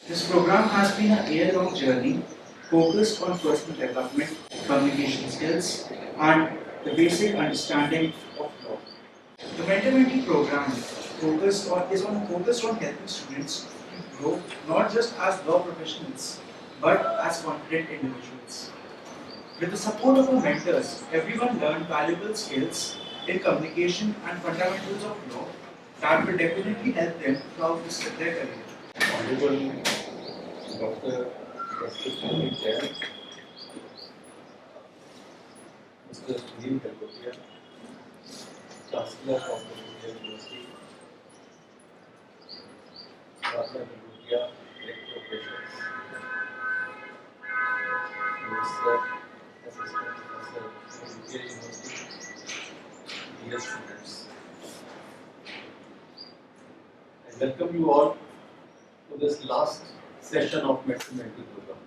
This program has been a year-long journey focused on personal development, communication skills, and the basic understanding of law. The mentor-mentee program focused on helping students to grow not just as law professionals but as confident individuals. With the support of our mentors, everyone learned valuable skills in communication and fundamentals of law that will definitely help them throughout their career. Honorable Dr. Prasad, Jain, Mr. Galgotias, Chancellor of Galgotias University, Prasad, Director of Operations, Mr. Assistant Professor of Galgotias University, dear students. I welcome you all to this last session of mentor-mentee program.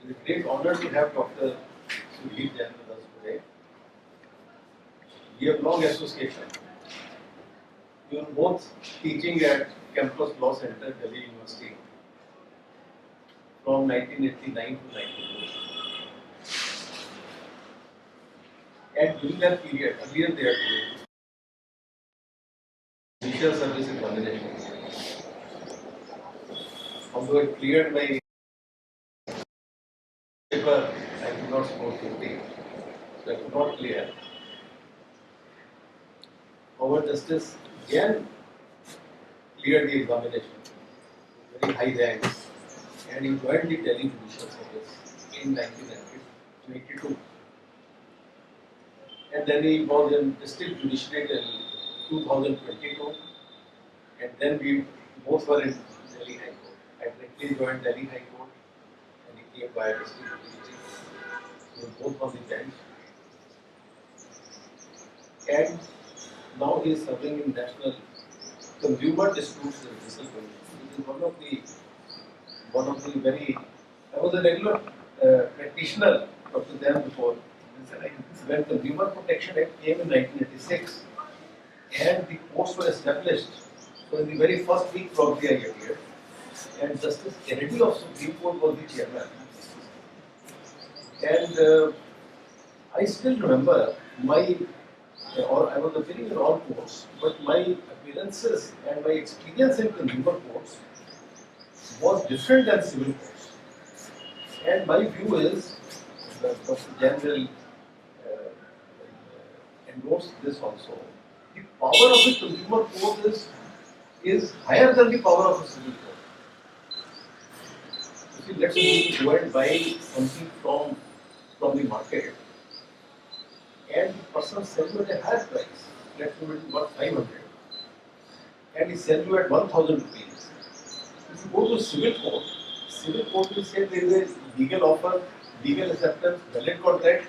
It is a great honor to have Dr. Jain with us today. We have long association. We were both teaching at Campus Law Center, Delhi University from 1989 to 92. And during that period, earlier they are doing judicial service examinations. Although it cleared my paper, I could not score 50, so I could not clear. Our Justice Jain cleared the examination with very high ranks, and he joined the Delhi Judicial Service in 1992. And then he was in District Judiciary till 2022, and then we both were in Delhi High Court. I directly joined Delhi High Court, and he came by District Judiciary. So we were both on the bench. And now he is serving in National Consumer Disputes Judicial Commission, which is one of the very. I was a regular practitioner of them before. When Consumer Protection Act came in 1986, and the courts were established, so in the very first week probably I appeared, and Justice Kennedy of Supreme Court was the chairman. And I still remember I was appearing in all courts, but my appearances and my experience in consumer courts was different than civil courts. And my view is, Dr. Jain will endorse this also, the power of the consumer court is higher than the power of a civil court. You see, let's say you go and buy something from the market, and the person sells you at a higher price. Let's say it is worth 500, and he sells you at 1,000 rupees. If you go to civil court will say there is a legal offer, legal acceptance, valid contract.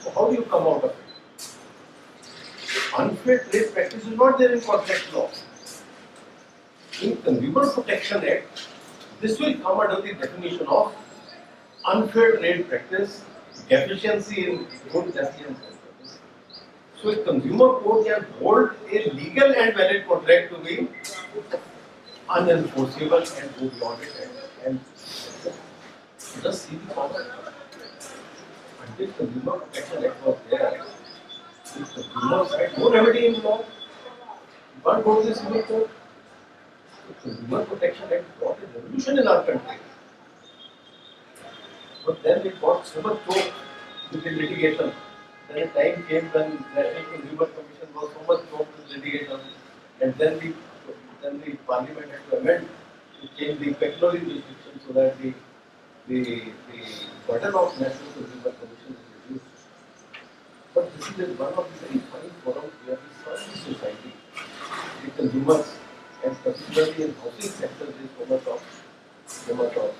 So how do you come out of it? Unfair trade practice is not there in contract law. In Consumer Protection Act, this will come under the definition of unfair trade practice, deficiency in good efficiency. So a consumer court can hold a legal and valid contract to be unenforceable and go beyond it. And just see the power. Until Consumer Protection Act was there, the consumers had no remedy in law. You can't go to the civil court. The Consumer Protection Act brought a revolution in our country. But then it got so much choked with the litigation. Then a time came when National Consumer Commission was so much choked with litigation, and then the Parliament had to amend to change the pecuniary jurisdiction so that the burden of National Consumer Commission is reduced. But this is one of the very fine forums where we serve the society, the consumers, and particularly in housing sector, there is so much of.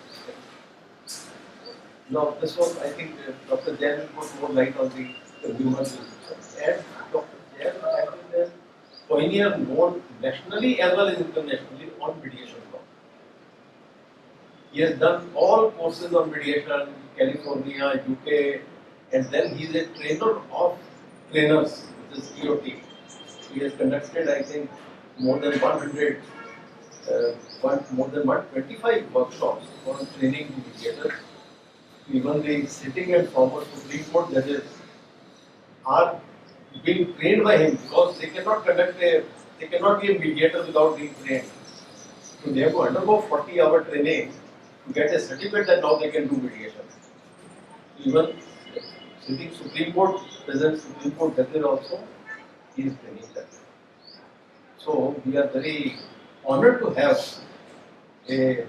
Now, this was, I think, Dr. Jain will put more light on the consumer jurisdiction. And Dr. Jain has been a pioneer known nationally as well as internationally on mediation law. He has done all courses on mediation, California, UK, and then he is a trainer of trainers, which is TOT. He has conducted, I think, more than 100 more than 125 workshops for training the mediators. Even the sitting and former Supreme Court judges are being trained by him because they cannot be a mediator without being trained. So they have to undergo 40-hour training to get a certificate that now they can do mediation. Even sitting Supreme Court, present Supreme Court judges also, he is training them. So we are very honored to have a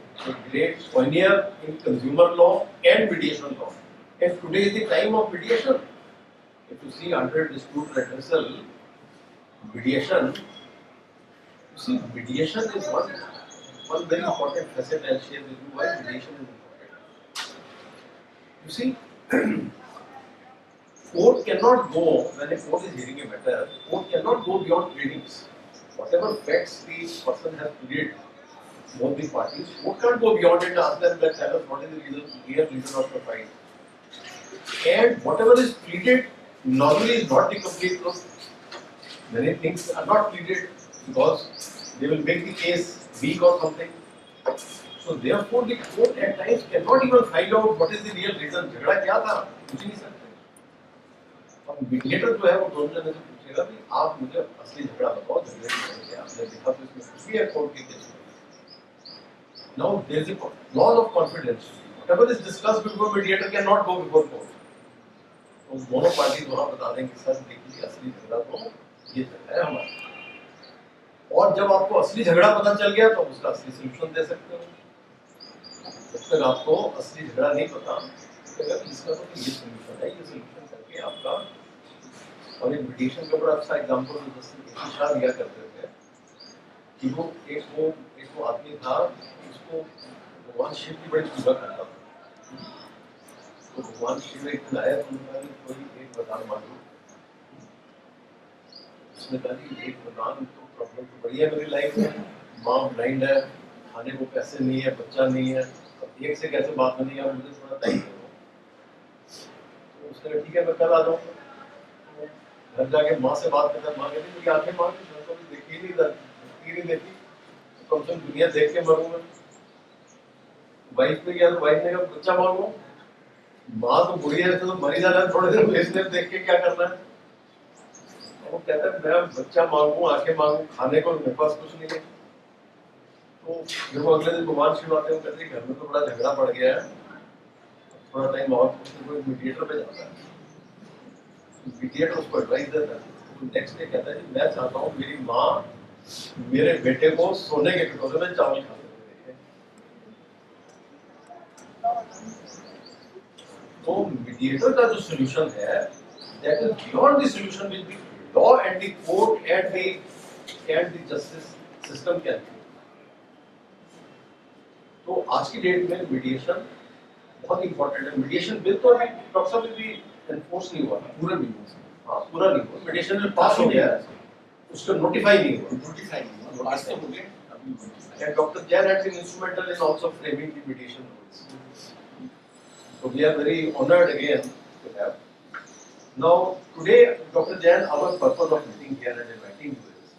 great pioneer in consumer law and mediation law. And today is the time of mediation. If you see under dispute redressal, mediation, mediation is one very important facet I'll share with you why mediation is important. You see, court cannot go, when a court is hearing a matter, court cannot go beyond pleadings. Whatever facts the person has pleaded, both the parties, court can't go beyond it and ask them that tell us what is the real reason of the fight. And whatever is pleaded normally is not the complete truth. Many things are not pleaded because they will make the case weak or something. So therefore the court at times cannot even find out what is the real reason. झगड़ा क्या था? पूछ नहीं सकते. अब mediator जो है वो दोनों जने से पूछेगा कि आप मुझे असली झगड़ा बताओ, झगड़े की वजह क्या आपने देखा तो इसमें कुछ भी है कोर्ट के केस में. Now there is a law of confidence. Whatever is discussed before mediator cannot go before court. तो दोनों पार्टी वहाँ बता देंगे सर देखिए असली झगड़ा तो ये झगड़ा है हमारा. और जब आपको असली झगड़ा पता चल गया तो उसका असली सोल्यूशन दे सकते हो. जब तक आपको असली झगड़ा नहीं पता तो इसका तो ये सोल्यूशन है, ये सोल्यूशन करके आपका. और एक मेडिटेशन का बड़ा अच्छा एग्जांपल जैसे दिया करते थे कि वो एक आदमी था, उसको भगवान शिव की बड़ी पूजा करता था. तो भगवान शिव एक दिन आया तो उन्होंने कोई एक वरदान मांगा. उसने कहा कि एक वरदान तो प्रॉब्लम तो बड़ी है मेरी लाइफ में, माँ ब्लाइंड है, खाने को पैसे नहीं है, बच्चा नहीं है, अब एक से कैसे बात बनी है, मुझे थोड़ा टाइम दो. तो उसने कहा ठीक है मैं कल आ जाऊँगा. घर जाके माँ से बात करता, माँ कहती मेरी आंखें माँ की तो देखी नहीं देखी, तो कम से कम दुनिया देख के मरूंगा. वाइफ ने किया तो वाइफ ने कहा बच्चा मांगो. माँ तो बुरी है तो मरी जाना थोड़े देर में देख के क्या करना है. वो कहता है मैं बच्चा मांगू, आंखें मांगू, खाने को मेरे पास कुछ नहीं है. तो जब अगले दिन भगवान शिव आते हैं कहते हैं घर में तो बड़ा झगड़ा पड़ गया है, थोड़ा टाइम और कोई मीडिएटर पे जाता है. मीडिएटर उसको एडवाइस देता है. तो नेक्स्ट डे कहता है मैं चाहता हूँ मेरी माँ मेरे बेटे को सोने के कटोरे में चावल खाते हुए देखे. तो मीडिएटर का जो सोल्यूशन है that is beyond the solution which the law and the court and the justice system can do. तो आज की डेट में मीडिएशन बहुत इंपॉर्टेंट है. मीडिएशन बिल तो अभी डॉक्टर साहब भी एनफोर्स नहीं हुआ, पूरा नहीं हुआ. हाँ पूरा नहीं हुआ. मीडिएशन बिल पास हो गया, उसको नोटिफाई नहीं हुआ. पास तो हो गया. And Dr. Jain had been instrumental in also framing the mediation rules. So we are very honored again to have. Now today, Dr. Jain, our purpose of meeting here and inviting you is,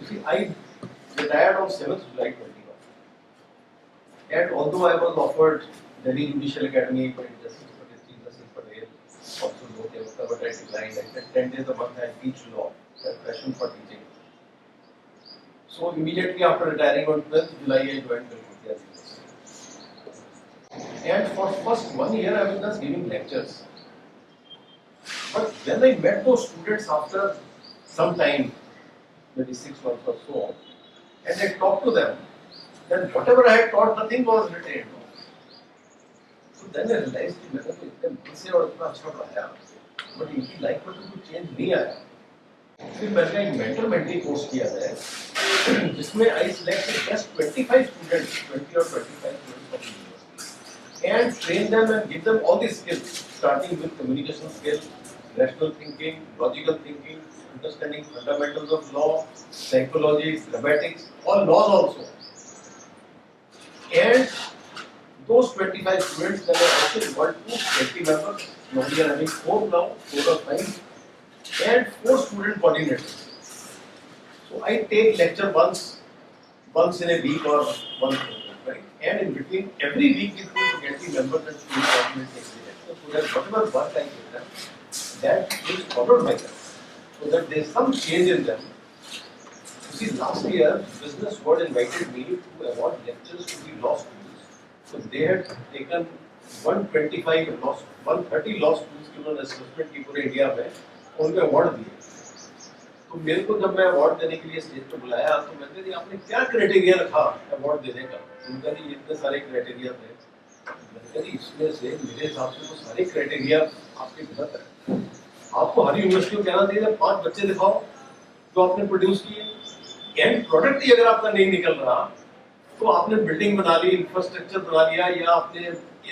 you see, I retired on 7th July 21. And although I was offered Delhi Judicial Academy by Chief Justice Patel, also though they were covered, I declined. I said 10 days a month I teach law, I have passion for teaching. So immediately after retiring on 12th July, I joined Galgotias University. And for first 1 year, I was just giving lectures. But when I met those students after some time, maybe 6 months or so, and I talked to them, then whatever I had taught, nothing was retained. So then I realized कि मैंने तो इतने मन से और इतना अच्छा पढ़ाया, but इनकी लाइफ में तो कोई चेंज नहीं आया. फिर मैंने एक मेंटर मेंटी कोर्स किया है, जिसमें I selected just 25 students, 20 or 25 students of the university, and train them and give them all the skills, starting with communication skills, rational thinking, logical thinking, understanding fundamentals of law, psychology, grammatics, all laws also. And those 25 students, then I also involved 20 members. Now we are having 4 now, 4 or 5, and 4 student coordinators. So I take lecture once once in a week or once a week, right? And in between every week it will get the members and students document experience. So that whatever work I give them, that is followed by them. So that there is some change in them. You see, last year Business World invited me to award lectures to the law schools. So they had taken 125 law, 130 law schools की उन्होंने assessment की पूरे India में, उनको award दिए. तो मेरे को जब मैं अवार्ड देने के लिए स्टेज पे बुलाया तो मैंने कहा आपने क्या क्राइटेरिया रखा अवार्ड देने का. उनका जी इतने सारे क्राइटेरिया थे. मैंने कहा इसमें से मेरे हिसाब से तो सारे क्राइटेरिया आपके गलत है. आपको हर यूनिवर्सिटी को कहना चाहिए 5 बच्चे दिखाओ जो आपने प्रोड्यूस किए. एंड प्रोडक्ट ही अगर आपका नहीं निकल रहा तो आपने बिल्डिंग बना ली, इंफ्रास्ट्रक्चर बना लिया या आपने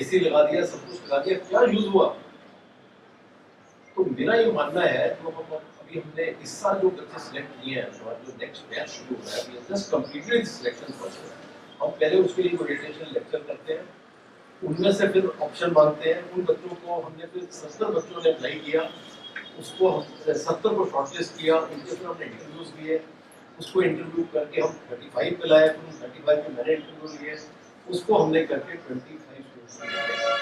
एसी लगा दिया, सब कुछ लगा दिया, क्या यूज हुआ. तो मेरा ये मानना है तो अभी हमने इस साल जो बच्चे सिलेक्ट किए हैं और जो नेक्स्ट बैच शुरू हो रहा है, we just completed this selection process. हम पहले उसके लिए ओरिएंटेशन लेक्चर करते हैं, उनमें से फिर ऑप्शन मांगते हैं. उन बच्चों को हमने फिर 70 बच्चों ने अप्लाई किया, उसको 70 को शॉर्टलिस्ट किया, उनके फिर हमने इंटरव्यूज लिए, उसको इंटरव्यू करके हम 35 पे लाए, फिर 35 पे मैंने इंटरव्यू लिए, उसको हमने करके 25 स्टूडेंट्स किया.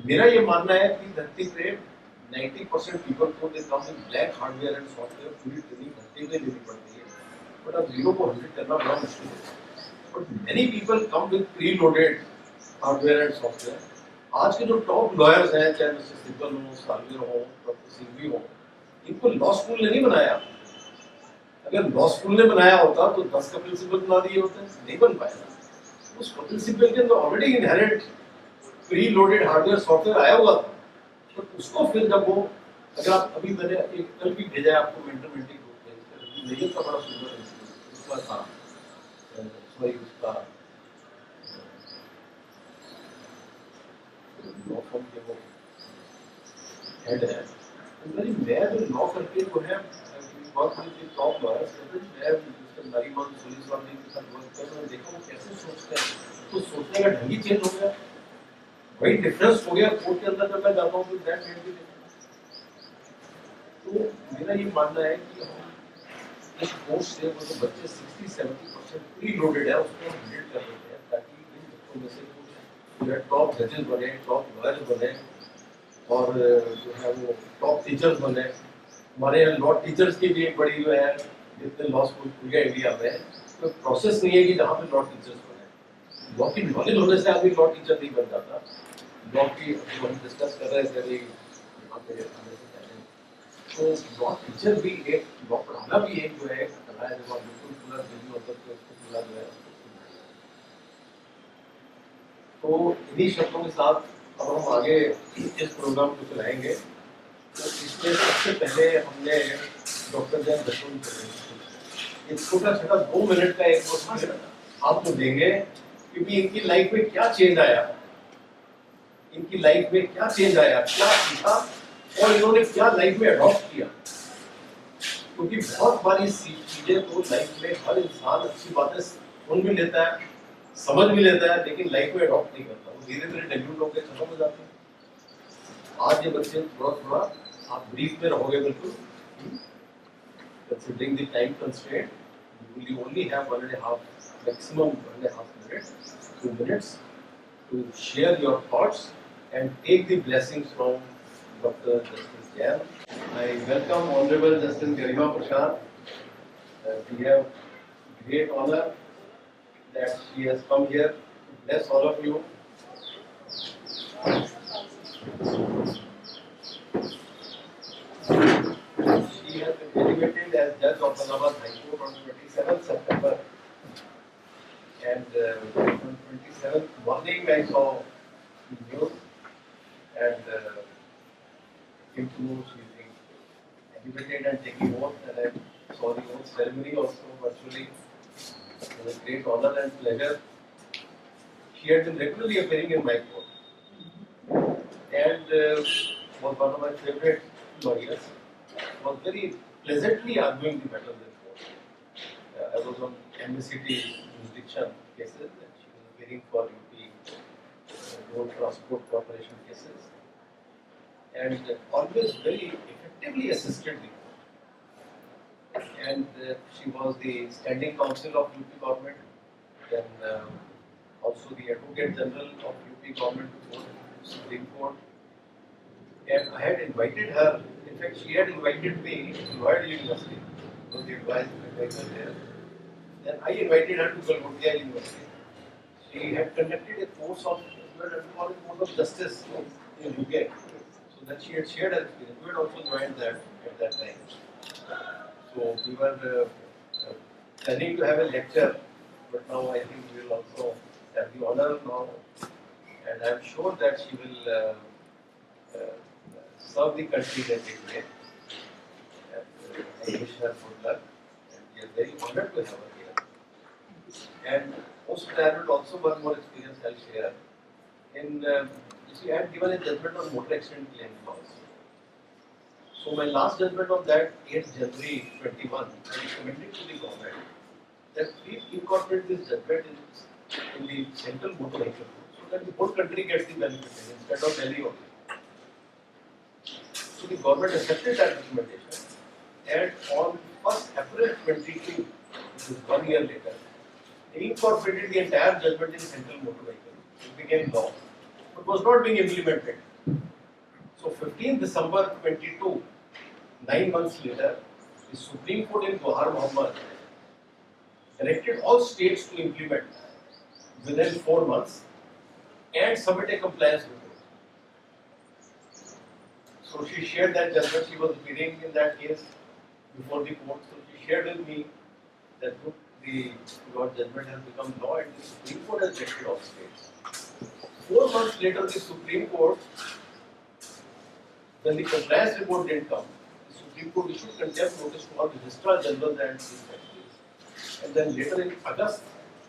मेरा ये मानना है कि धरती पे 90% पीपल को दे कम इन ब्लैक हार्डवेयर एंड सॉफ्टवेयर पूरी ट्रेनिंग घंटे में लेनी पड़ती है, बट अब 0 को 100 करना बड़ा मुश्किल है. But many people come with pre loaded hardware and software. आज के जो टॉप लॉयर्स हैं, चाहे मिस्टर सिब्बल हो, सालवीर हो, डॉक्टर सिंघवी हो, इनको लॉ स्कूल ने नहीं बनाया. अगर लॉ स्कूल ने बनाया होता तो 10 का प्रिंसिपल बना दिए होते, नहीं बन पाया. उस प्रिंसिपल के अंदर already inherent pre loaded hardware software आया हुआ था. तो उसको फिर जब वो, अगर आप अभी मैंने एक कल भी भेजा है आपको मेंटरमेंटी ग्रुप में, मेजर का बड़ा सुंदर उसका था, सॉरी उसका लॉ फर्म के वो हेड है. उनका जी मैं जो लॉ करके जो है बहुत बड़ी टॉप लॉयर्स मैं मिस्टर गारिमा पुलिस वाले के साथ वर्क कर रहा हूँ, देखा वो कैसे सोचते हैं, तो सोचने का ढंग ही चेंज हो गया. वही डिफरेंस हो गया कोर्ट के अंदर जब मैं जाता हूँ तो दैट मेड द डिफरेंस. तो मेरा ये मानना है कि हम इस कोर्स से वो जो बच्चे 60-70% प्री लोडेड है उसको हम बिल्ड कर देते हैं, ताकि इन बच्चों में से कुछ जो है टॉप जजेस बने, टॉप लॉयर्स बने और जो है वो टॉप टीचर्स बने. हमारे यहाँ लॉ टीचर्स की भी एक बड़ी जो है, जितने लॉ स्कूल खुल गए इंडिया में, तो प्रोसेस नहीं है कि जहाँ पे लॉ टीचर्स बने. लॉ की नॉलेज होने से आदमी लॉ टीचर नहीं बन जाता. लॉ की हम डिस्कस कर रहे थे अभी यहाँ पे आने से पहले, तो लॉ टीचर भी एक, लॉ पढ़ाना भी एक जो है कला है, जब आप बिल्कुल पूरा दिल्ली होता है उसको पूरा जो है. तो इन्हीं शब्दों के साथ अब हम आगे इस प्रोग्राम को चलाएंगे. तो इसमें सबसे पहले हमने डॉक्टर जैन एक छोटा छोटा 2 मिनट का एक क्वेश्चन आपको देंगे, क्योंकि इनकी लाइफ में क्या चेंज आया, इनकी लाइफ में क्या चेंज आया, क्या सीखा और इन्होंने क्या लाइफ में अडॉप्ट किया. क्योंकि बहुत बारी चीजें तो लाइफ में हर इंसान अच्छी बातें सुन भी लेता है, समझ भी लेता है, लेकिन लाइफ में अडॉप्ट नहीं करता. वो धीरे धीरे डेल्यूट होकर खत्म हो जाते हैं. आज ये बच्चे थोड़ा थोड़ा आप ब्रीफ में रहोगे बिल्कुल. Considering the time constraint, you only have 1.5, maximum 1.5 minutes, 2 minutes to share your thoughts and take the blessings from Dr. Justice Jain. I welcome Honorable Justice Garima Prasad. We have great honor that she has come here to bless all of you. She has been elevated as Judge of Allahabad High Court on 27th September. And on 27th morning I saw the news and came to know she is being elevated and taking oath, and I saw the oath ceremony also virtually. It was a great honor and pleasure. She had been regularly appearing in my court and was one of my favorite lawyers. Was very pleasantly arguing the matters in court. I was on MSCT jurisdiction cases and she was appearing for UP Road Transport Corporation cases, and always very effectively assisted the court. and she was the standing counsel of UP government, then also the Advocate General of UP government before the Supreme Court. And I had invited her, in fact she had invited me to Royal University, was the advisor there. Then I invited her to Galgotias University. She had conducted a course of, course of justice in UK. So that she had shared her experience. We had also joined that at that time. So we were planning to have a lecture, but now I think we will also have the honor now, and I am sure that she will serve the country in a big way. And I wish her good luck, and we are very honored to have her here. And post-retirement also one more experience I'll share. You see, I had given a judgment on motor accident claim laws. So my last judgment on that, 8th January 21, I recommended to the government that please incorporate this judgment in the central motor vehicle code, so that the whole country gets the benefit instead of Delhi only. So the government accepted that recommendation, and on 1st April 22, which is 1 year later, they incorporated the entire judgment in central motor vehicle. It became law, but was not being implemented. So 15th December 22, 9 months later, the Supreme Court in Gohar Mohammed directed all states to implement within 4 months and submit a compliance report. So she shared that judgment. She was appearing in that case before the court. So she shared with me that look, the judgment has become law and the Supreme Court has directed all states. 4 months later, the Supreme Court, when the compliance report didn't come, the Supreme Court issued contempt notice to all registrars general and chief justices. And then later in August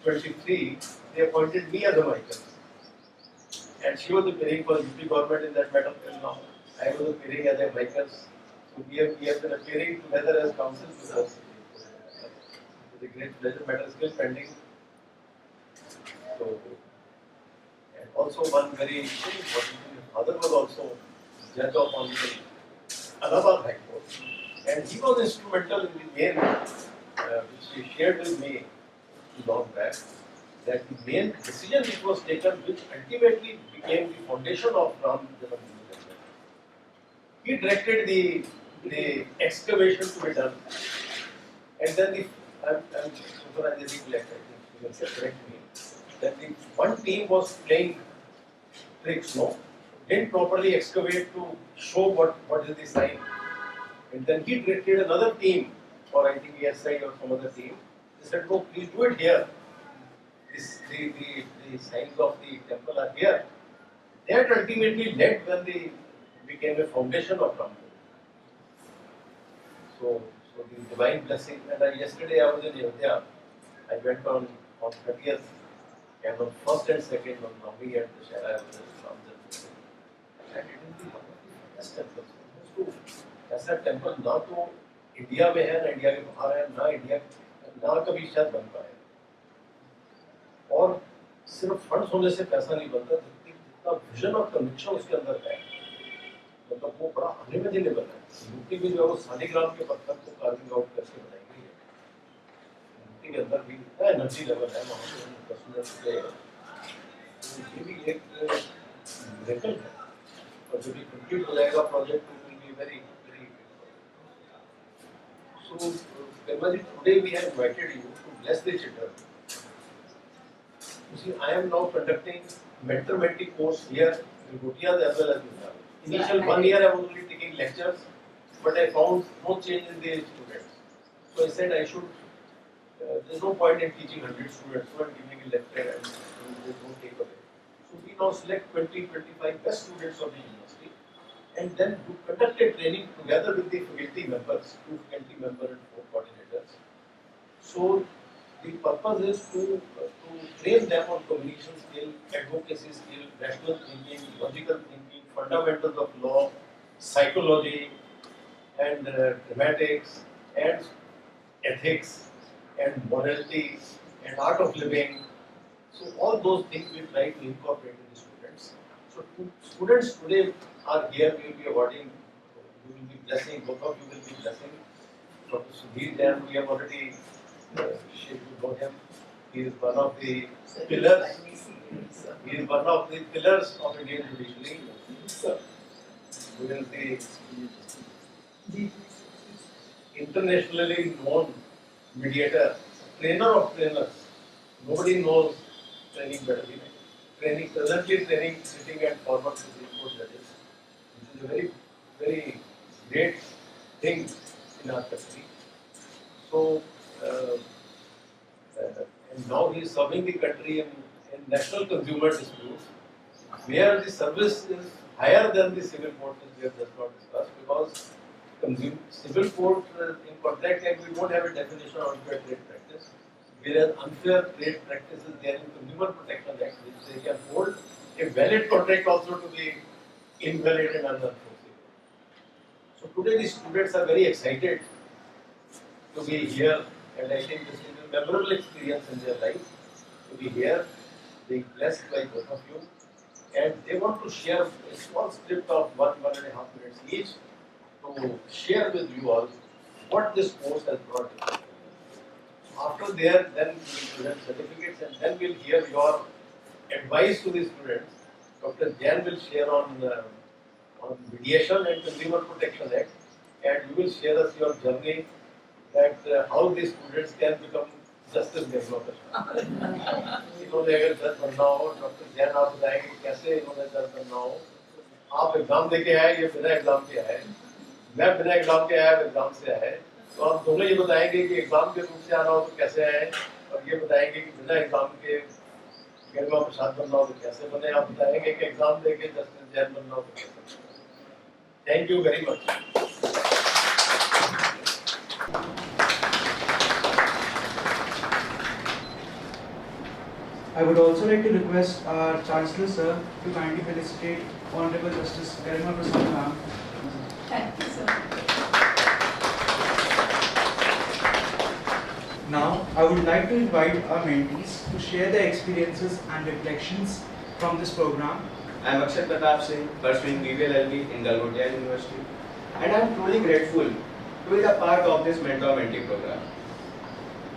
23, they appointed me as a amicus. And she was appearing for UP government in that matter till now. I was appearing as a amicus. So we have been appearing together as counsel because with a great pleasure, matter is still pending. So, and also one very important thing, his father was also judge of Honorable Allahabad High Court, and he was instrumental in the main, which he shared with me long back, that the main decision which was taken, which ultimately became the foundation of Ram Janam. He directed the excavation to be done, and then the I'm supervising I think you will correct me, that the one team was playing tricks, no, didn't properly excavate to show what is the sign, and then he directed another team, or I think ESI or some other team. They said, no, please do it here. The signs of the temple are here. That ultimately led when they became a foundation of Ram. So the divine blessing. And yesterday I was in India. I went on 30th, and on 1st and 2nd on Navami at the Shara I was in Ram Janam. And it is one of the best temples. ऐसा temple ना तो India में है, ना India के बाहर है, ना इंडिया ना कभी शायद बन पाए. और सिर्फ फंड्स होने से पैसा नहीं बनता, जितना विजन और कन्विक्शन उसके अंदर है, मतलब वो बड़ा अनइमेजिनेबल है. मूर्ति भी जो है वो शालिग्राम के पत्थर को कार्विंग आउट करके बनाई गई है. मूर्ति के अंदर भी इतना एनर्जी लेवल है, वहाँ पे पर्सनल ये भी एक मिरेकल है. और जब ये कंप्लीट हो जाएगा प्रोजेक्ट, तो will be very very. So Garima ji, today we have invited you to bless the children. You see, I am now conducting mentor-mentee course here in Galgotias as well as Midha. Initial 1 year I was only taking lectures, but I found no change in the students. So I said I should, there's no point in teaching 100 students, so I'm giving a lecture and there's no takeaway. So we now select 20-25 best students of the university and then conduct a training together with the faculty members, 2 faculty members and 4 coordinators. So the purpose is to train them on communication skill, advocacy skill, rational thinking, logical thinking, fundamentals of law, psychology, and dramatics, and ethics, and morality, and art of living. So all those things we try to incorporate in the students. So students today are here, we will be awarding, we will be blessing, both of you will be blessing Dr. Sudhir Jain, we have already shared to know him. He is one of the pillars. He is one of the pillars of Indian judiciary. Who is the internationally known mediator, trainer of trainers. Nobody knows training better than him. Presently training sitting at former Supreme Court judges, which is a very, very great thing in our country. So, and now he is serving the country in national consumer disputes, where the service is higher than the civil court, as we have just not discussed, because civil court in contract act we don't have a definition of unfair trade practice, whereas unfair trade practice is there in consumer protection act, which they can hold a valid contract also to be invalid and unenforceable. So today the students are very excited to be here, and I think this is a memorable experience in their life to be here, being blessed by both of you, and they want to share a small script of 1.5 minutes each to share with you all what this course has brought you. After there, then we will present certificates, and then we'll hear your advice to the students. Dr. Jain will share on mediation and consumer protection act, and you will share us your journey that how the students can become justice developers. इन्होंने अगर जज बनना हो, doctor Jain आप बताएंगे कैसे इन्होंने जज बनना हो. आप एग्जाम देके आए, ये बिना एग्जाम के आए, मैं बिना एग्जाम के आया, एग्जाम से आए. तो आप दोनों ये बताएंगे कि एग्जाम के रूप से आना हो तो कैसे आए, और ये बताएंगे कि बिना एग्जाम के गरिमा प्रसाद बनना हो तो कैसे बने. आप बताएंगे कि एग्जाम देके जस्टिस जैन बनना हो तो कैसे. Thank you very much. I would also like to request our Chancellor Sir to kindly felicitate Honorable Justice Garima Prasad ma'am. Thank you, sir. Now, I would like to invite our mentees to share their experiences and reflections from this program. I am Akshay Pratap Singh, pursuing BBLLB in Galgotias University, and I am truly grateful to be a part of this mentor-mentee program.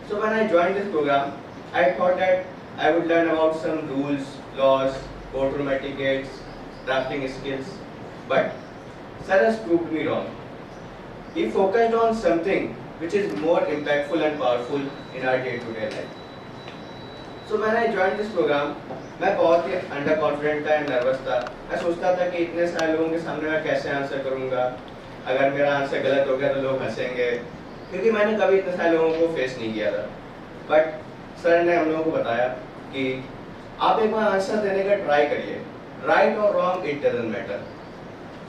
So when I joined this program, I thought that I would learn about some rules, laws, courtroom etiquettes, drafting skills, but Sir has proved me wrong. He focused on something which is more impactful and powerful in our day-to-day life. So when I joined this program, मैं बहुत ही under confident था and nervous था. मैं सोचता था कि इतने सारे लोगों के सामने मैं कैसे आंसर करूँगा, अगर मेरा आंसर गलत हो गया तो लोग हंसेंगे, क्योंकि मैंने कभी इतने सारे लोगों को फेस नहीं किया था. बट सर ने हम लोगों को बताया कि आप एक बार आंसर देने का ट्राई करिए, राइट और रॉन्ग इट डजंट मैटर.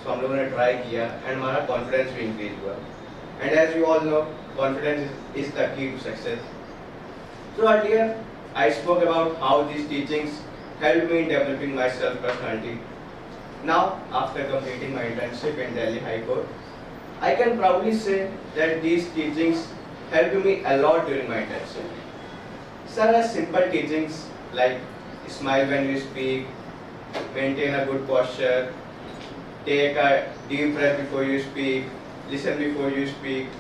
सो हम लोगों ने ट्राई किया एंड हमारा कॉन्फिडेंस भी इंक्रीज हुआ. And as you all know, confidence is the key to success. So earlier I spoke about how these teachings helped me in developing my self-personality. Now, after completing my internship in Delhi High Court, I can proudly say that these teachings helped me a lot during my internship. Sir has simple teachings like smile when you speak, maintain a good posture, take a deep breath before you speak, listen before you speak.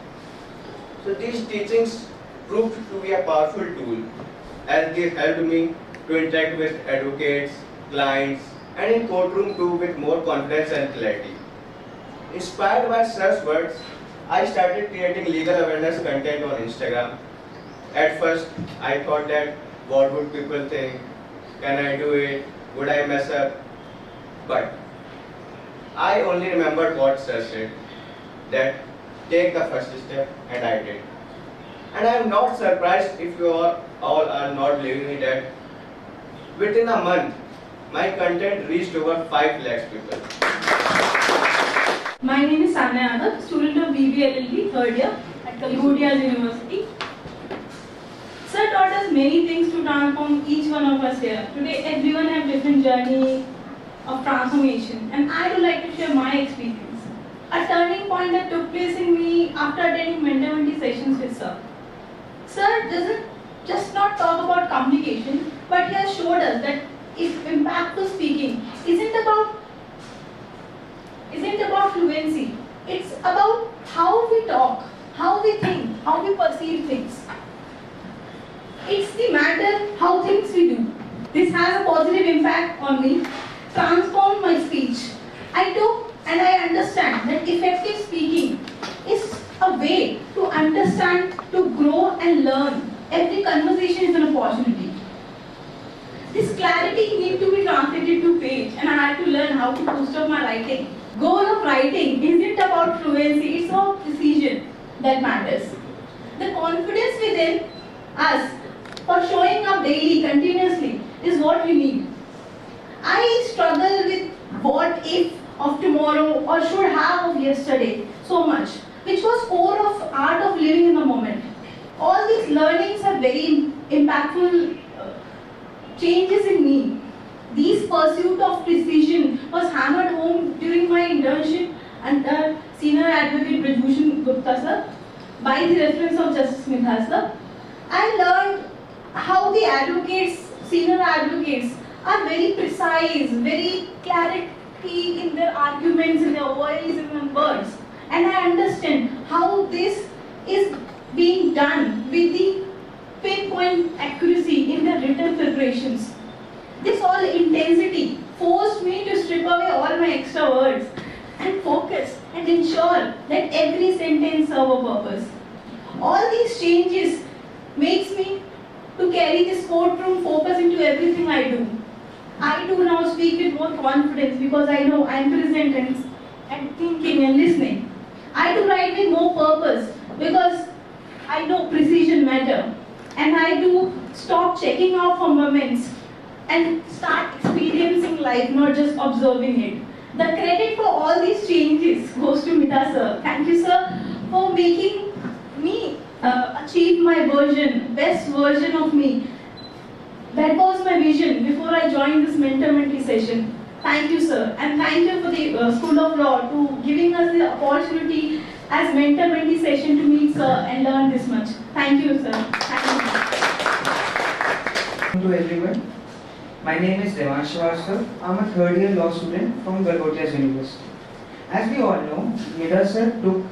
So these teachings proved to be a powerful tool, as they helped me to interact with advocates, clients, and in courtroom too with more confidence and clarity. Inspired by Sir's words, I started creating legal awareness content on Instagram. At first, I thought that what would people think? Can I do it? Would I mess up? But I only remembered what Sir said, that take the first step, and I did. And I am not surprised if you all are not believing me that within a month, my content reached over 5 lakhs people. My name is Sanya Yadav, student of BBLLB, third year at Galgotias University. Sir taught us many things to transform each one of us here. Today, everyone has different journey of transformation, and I would like to share my experience. A turning point that took place in me after attending mentor-mentee sessions with Sir. Sir doesn't just not talk about communication, but he has showed us that if impactful speaking isn't about fluency, it's about how we talk, how we think, positive impact on me, transformed my speech. I took and I understand that effective speaking is a way to understand, to grow and learn. Every conversation is an opportunity. This clarity needs to be translated to page, and I had to learn how to boost up my writing. Goal of writing isn't about fluency, it's about precision that matters. The confidence within us for showing up daily, continuously, is what we need. I struggle with what if of tomorrow or should have of yesterday so much, which was core of art of living in the moment. All these learnings are very impactful changes in me. This pursuit of precision was hammered home during my internship under Senior Advocate Brajbhushan Gupta sir by the reference of Justice Midha sir. I learned how the advocates, senior advocates, are very precise, very clarity in their arguments, in their voice, in their words. And I understand how this is being done with the pinpoint accuracy in their written preparations. This all intensity forced me to strip away all my extra words and focus and ensure that every sentence serves a purpose. All these changes makes me to carry this courtroom focus into everything I do. I do now speak with more confidence because I know I am present and thinking and listening. I do write with more purpose because I know precision matter. And I do stop checking out for moments and start experiencing life, not just observing it. The credit for all these changes goes to Midha sir. Thank you sir for making me achieve my version, best version of me. That was my vision before I joined this mentor-mentee session. Thank you sir, and thank you for the School of Law to giving us the opportunity as mentor-mentee session to meet sir and learn this much. Thank you sir. Thank you. To everyone, my name is Devansh Srivastava. I'm a third year law student from Galgotias University. As we all know, Midha sir took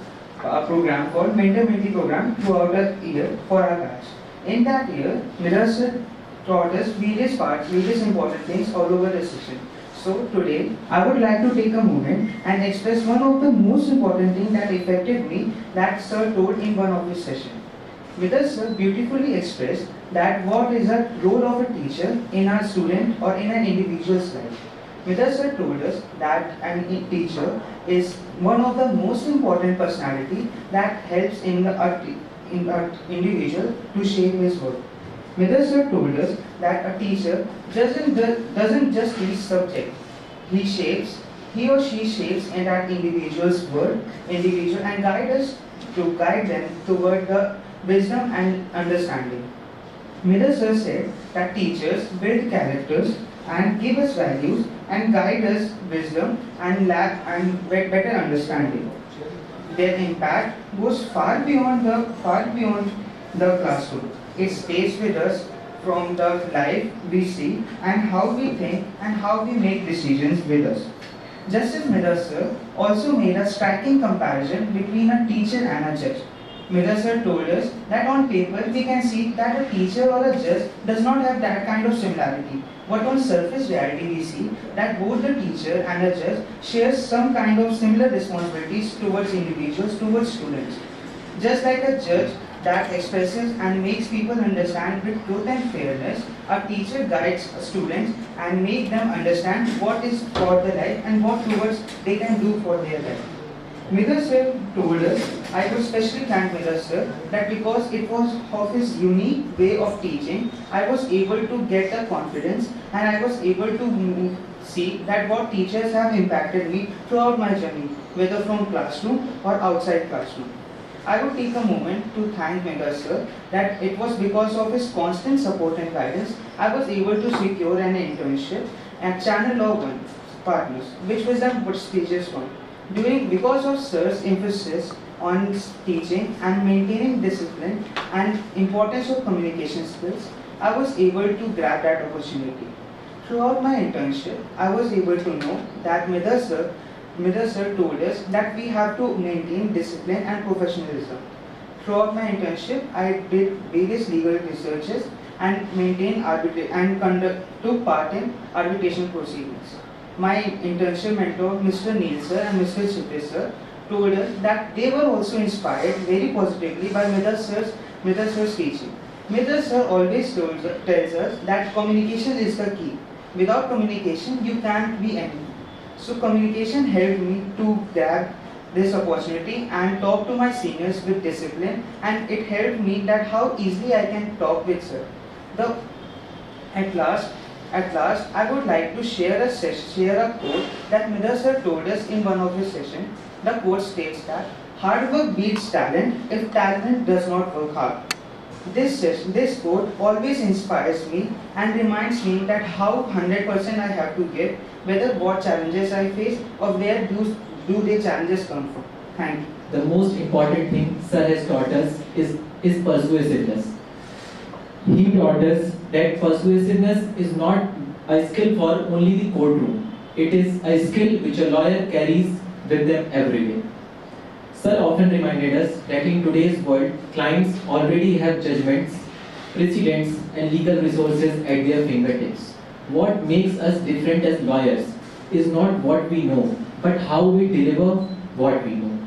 a program called mentor-mentee program throughout the year for our batch. In that year, Midha sir taught us various parts, various important things all over the session. So today, I would like to take a moment and express one of the most important things that affected me that sir told in one of his sessions. Midha sir beautifully expressed that what is the role of a teacher in our student or in an individual's life. Midha sir told us that a teacher is one of the most important personality that helps in the individual to shape his work. Midha sir told us that a teacher doesn't just teach subject. He or she shapes in that individual's work, and guide them toward the wisdom and understanding. Midha sir said that teachers build characters and give us values and guide us wisdom and better understanding. Their impact goes far beyond the classroom. It stays with us from the life we see and how we think and how we make decisions with us. Justice Midha sir also made a striking comparison between a teacher and a judge. Midha sir told us that on paper we can see that a teacher or a judge does not have that kind of similarity. But on surface reality we see that both the teacher and a judge share some kind of similar responsibilities towards individuals, towards students. Just like a judge that expresses and makes people understand with truth and fairness, a teacher guides students and makes them understand what is for their life and what towards they can do for their life. Midha sir told us, I would especially thank Midha sir that because it was of his unique way of teaching, I was able to get the confidence and I was able to see that what teachers have impacted me throughout my journey, whether from classroom or outside classroom. I would take a moment to thank Midha sir that it was because of his constant support and guidance I was able to secure an internship at Channel Law 1 Partners, which was the prestigious one. Because of sir's emphasis on teaching and maintaining discipline and importance of communication skills, I was able to grab that opportunity. Throughout my internship, I was able to know that Midha sir told us that we have to maintain discipline and professionalism. Throughout my internship, I did various legal researches and took part in arbitration proceedings. My internship mentor, Mr. Neil sir and Mr. Chitri sir, told us that they were also inspired very positively by Midha sir's teaching. Midha sir always tells us that communication is the key. Without communication, you can't be anything. So communication helped me to grab this opportunity and talk to my seniors with discipline, and it helped me that how easily I can talk with sir. At last, I would like to share a quote that Midha sir told us in one of his sessions. The quote states that hard work beats talent if talent does not work hard. This quote always inspires me and reminds me that how 100% I have to give, whether what challenges I face or where do the challenges come from. Thank you. The most important thing Sir has taught us is persuasiveness. He taught us that persuasiveness is not a skill for only the courtroom. It is a skill which a lawyer carries with them everywhere. Sir often reminded us that in today's world, clients already have judgments, precedents, and legal resources at their fingertips. What makes us different as lawyers is not what we know, but how we deliver what we know.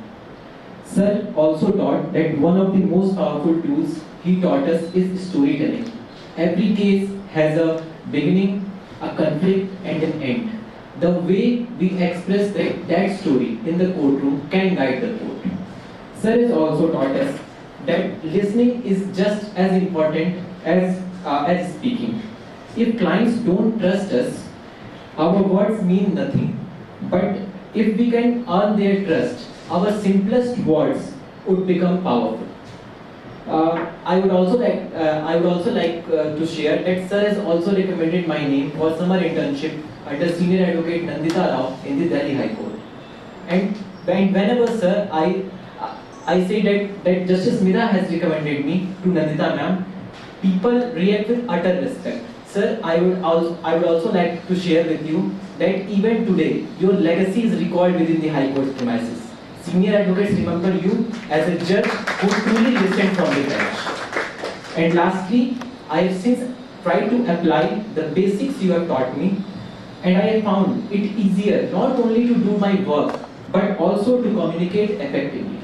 Sir also taught that one of the most powerful tools he taught us is storytelling. Every case has a beginning, a conflict, and an end. The way we express that story in the courtroom can guide the court. Sir has also taught us that listening is just as important as speaking. If clients don't trust us, our words mean nothing. But if we can earn their trust, our simplest words would become powerful. I would also like to share that Sir has also recommended my name for summer internship under Senior Advocate Nandita Rao in the Delhi High Court. And whenever Sir, I say that Justice Midha has recommended me to Nandita ma'am, people react with utter respect. Sir, I would also like to share with you that even today, your legacy is recalled within the High Court premises. Senior advocates remember you as a judge who truly listened from the bench. And lastly, I have since tried to apply the basics you have taught me, and I have found it easier not only to do my work, but also to communicate effectively.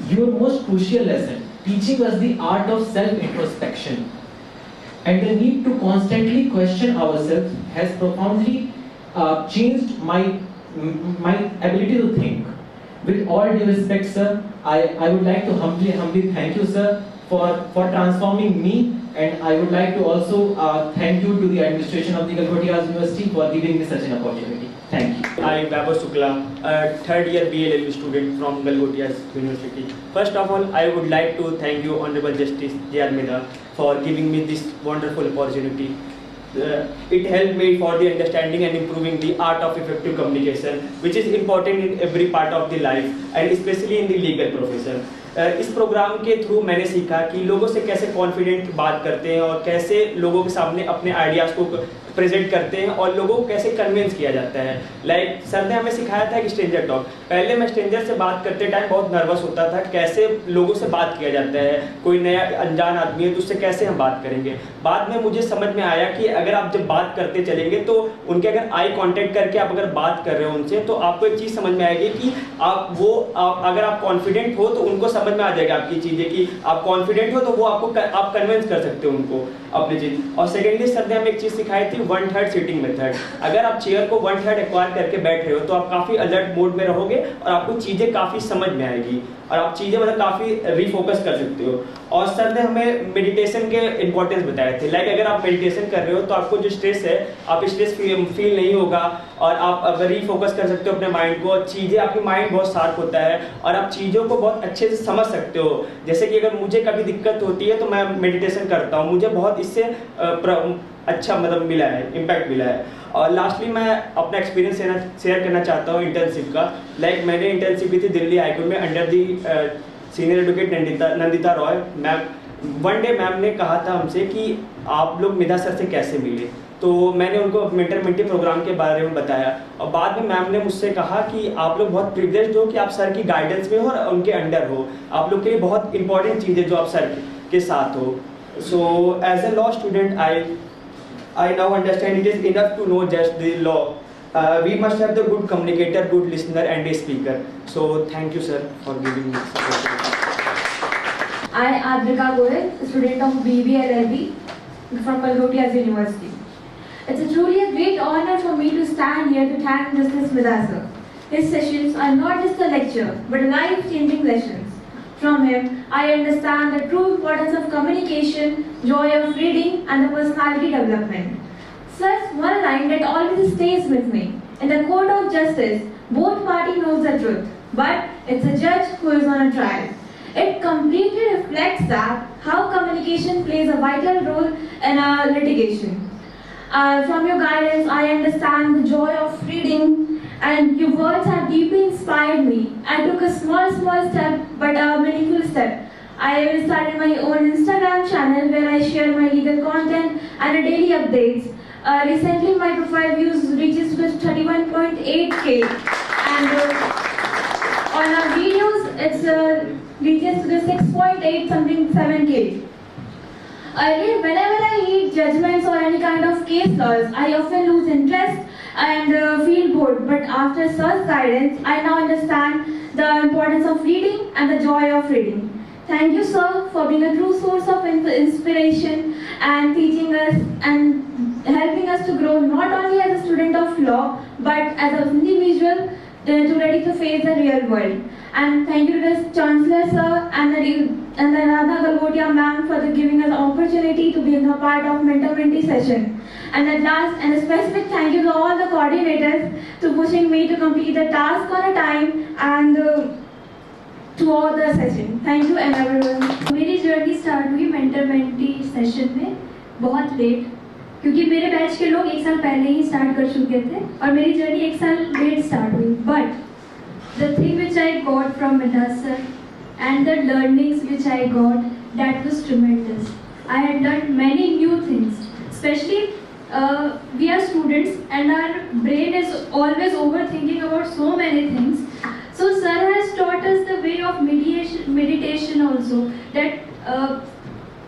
Your most crucial lesson, teaching us the art of self-introspection and the need to constantly question ourselves, has profoundly changed my ability to think. With all due respect, sir, I would like to humbly thank you, sir, for transforming me, and I would like to also thank you to the administration of the Galgotias University for giving me such an opportunity. Thank you. I am Vaibhav Shukla, a third year BLLB student from Galgotias University. First of all, I would like to thank you, Honorable Justice J.R. Midha, for giving me this wonderful opportunity. It helped me for the understanding and improving the art of effective communication, which is important in every part of the life and especially in the legal profession. इस programme के through मैंने सीखा कि लोगों से कैसे confident बात करते हैं और कैसे लोगों के सामने अपने आइडियाज़ को प्रेजेंट करते हैं और लोगों को कैसे कन्विंस किया जाता है. लाइक सर ने हमें सिखाया था कि स्ट्रेंजर टॉक. पहले मैं स्ट्रेंजर से बात करते टाइम बहुत नर्वस होता था, कैसे लोगों से बात किया जाता है, कोई नया अनजान आदमी है तो उससे कैसे हम बात करेंगे. बाद में मुझे समझ में आया कि अगर आप जब बात करते चलेंगे तो उनके अगर आई कॉन्टेक्ट करके आप अगर बात कर रहे हो उनसे, तो आपको एक चीज़ समझ में आएगी कि अगर आप कॉन्फिडेंट हो तो उनको समझ में आ जाएगा आपकी चीज़ें कि आप कॉन्फिडेंट हो, तो वो आप कन्विंस कर सकते हो उनको अपनी चीज़. और सेकेंडली सर ने हमें एक चीज़ सिखाई थी 1/3 सीटिंग मेथड. अगर आप चेयर को 1/3 एक्वायर करके बैठ रहे हो तो आप काफ़ी अलर्ट मोड में रहोगे और आपको चीज़ें काफ़ी समझ में आएगी और आप चीज़ें मतलब काफ़ी रिफोकस कर सकते हो. और सर ने हमें मेडिटेशन के इंपॉर्टेंस बताए थे. लाइक अगर आप मेडिटेशन कर रहे हो तो आपको जो स्ट्रेस है, आप स्ट्रेस फील नहीं होगा और आप रिफोकस कर सकते हो अपने माइंड को. चीज़ें, आपकी माइंड बहुत शार्प होता है और आप चीज़ों को बहुत अच्छे से समझ सकते हो. जैसे कि अगर मुझे कभी दिक्कत होती है तो मैं मेडिटेशन करता हूँ, मुझे बहुत इससे अच्छा मतलब मिला है, इम्पैक्ट मिला है. और लास्टली मैं अपना एक्सपीरियंस शेयर करना चाहता हूँ इंटर्नशिप का. लाइक मैंने इंटर्नशिप की थी दिल्ली हाईकोर्ट में under the senior advocate Nandita Roy ma'am. One day ma'am ने कहा था हमसे कि आप लोग मिधा सर से कैसे मिले, तो मैंने उनको मेंटर मेंटी प्रोग्राम के बारे में बताया और बाद में मैम ने मुझसे कहा कि आप लोग बहुत प्रिविलेज्ड हो कि आप सर की गाइडेंस में हो और उनके अंडर हो. आप लोग के लिए बहुत इंपॉर्टेंट चीज़ है जो आप सर के साथ हो. So as a law student, I now understand it is enough to know just the law. We must have the good communicator, good listener, and a speaker. So thank you, sir, for giving me this opportunity. I, Adrika Goyal, student of BBLLB from Galgotias University. It's a truly a great honor for me to stand here to thank Justice Midha sir. His sessions are not just a lecture, but life-changing lessons. From him, I understand the true importance of communication, joy of reading, and the personality development. Such one line that always stays with me. In the court of justice, both parties knows the truth, but it's a judge who is on a trial. It completely reflects that how communication plays a vital role in a litigation. From your guidance, I understand the joy of reading, and your words have deeply inspired me. I took a small step, but a meaningful step. I started my own Instagram channel where I share my legal content and daily updates. Recently, my profile views reaches to 31.8k, and on our videos, it's reaches to the 6.8 something 7k. Earlier, whenever I read judgments or any kind of case laws, I often lose interest and feel bored. But after such guidance, I now understand the importance of reading and the joy of reading. Thank you, sir, for being a true source of inspiration and teaching us and helping us to grow not only as a student of law, but as an individual to ready to face the real world. And thank you to the Chancellor, sir, and the Radha Galgotia ma'am for giving us the opportunity to be in a part of mentor-mentee session. And at last, and a specific thank you to all the coordinators to pushing me to complete the task on a time and to all the session. Thank you and everyone. मेरी journey start हुई mentor mentee session में बहुत late, क्योंकि मेरे batch के लोग एक साल पहले ही स्टार्ट कर चुके थे और मेरी जर्नी एक साल लेट स्टार्ट हुई. But the thing which I got from Midha sir and the learnings which I got, that was tremendous. I had learned many new things, especially we are students and our brain is always overthinking about so many things. So sir has taught us the way of meditation also, that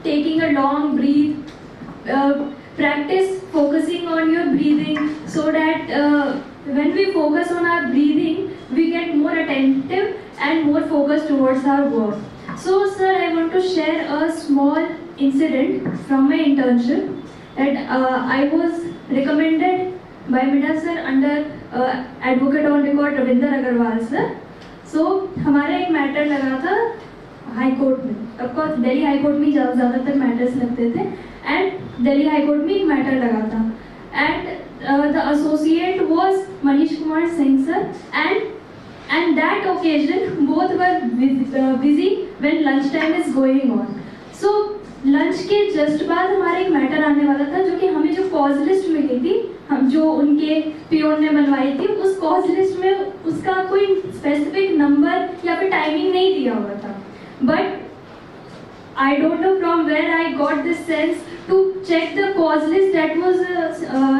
taking a long breath, practice focusing on your breathing so that when we focus on our breathing, we get more attentive and more focused towards our work. So sir, I want to share a small incident from my internship that I was recommended by Midha sir under advocate on record Ravinder Agarwal sir. So हमारा एक matter लगा था high court में. Of course Delhi high court में ज़्यादातर matters लगते थे and Delhi high court में एक मैटर लगा था and the associate was Manish Kumar Singh sir and that occasion both were busy when lunch time is going on. So lunch के जस्ट बाद हमारा एक मैटर आने वाला था जो कि हमें जो कॉज लिस्ट मिली थी, हम जो उनके पियोन ने बनवाई थी, उस कॉज लिस्ट में उसका कोई स्पेसिफिक नंबर या फिर टाइमिंग नहीं दिया हुआ था. But I don't know from where I got this sense to check the cause list that was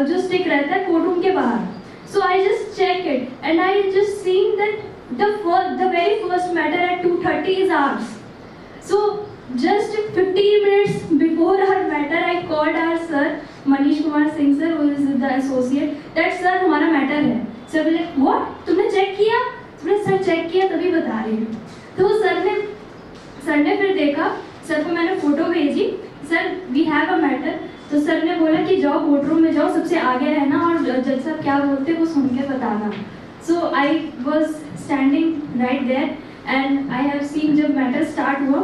जो स्टिक रहता है कोर्ट रूम के बाहर. So I just checked it and I just seen that the very first matter at 2:30 is ours. So just 15 minutes before our matter, I called our sir, Manish Kumar Singh sir, who is the associate, that sir हमारा matter है. Sir बोले what? तुमने check किया? तुमने sir check किया तभी बता रही हूँ. तो सर ने फिर देखा, सर को मैंने फोटो भेजी, sir we have a matter. तो सर ने बोला कि जाओ कोर्ट रूम में जाओ, सबसे आगे रहना और जज साहब क्या बोलते वो सुन के बताना. So I was standing right there and I have seen जब मैटर स्टार्ट हुआ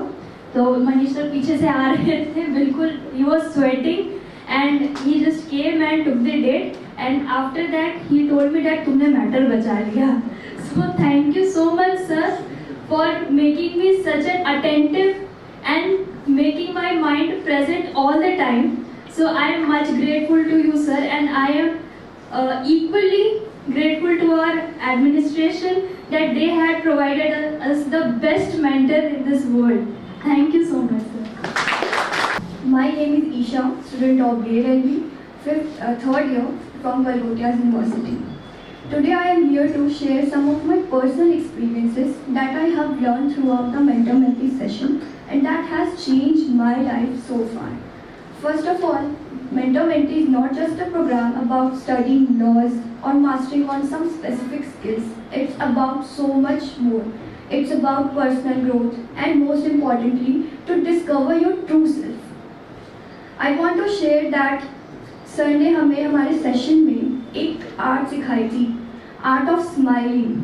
तो मनीष सर पीछे से आ रहे थे, बिल्कुल ही was sweating and he just came and took the date and after that he told me that तुमने मैटर बचा लिया. So thank you so much sir for making me such an attentive and making my mind present all the time. So I am much grateful to you sir and I am equally grateful to our administration that they had provided us the best mentor in this world. Thank you so much sir. My name is Isha, student of BLLB, third year from Galgotias University. Today I am here to share some of my personal experiences that I have learned throughout the mentor-mentee session and that has changed my life so far. First of all, Mentor-Mentee is not just a program about studying laws or mastering on some specific skills. It's about so much more. It's about personal growth and most importantly, to discover your true self. I want to share that sir ने हमें हमारे session में एक art सिखाई थी, art of smiling.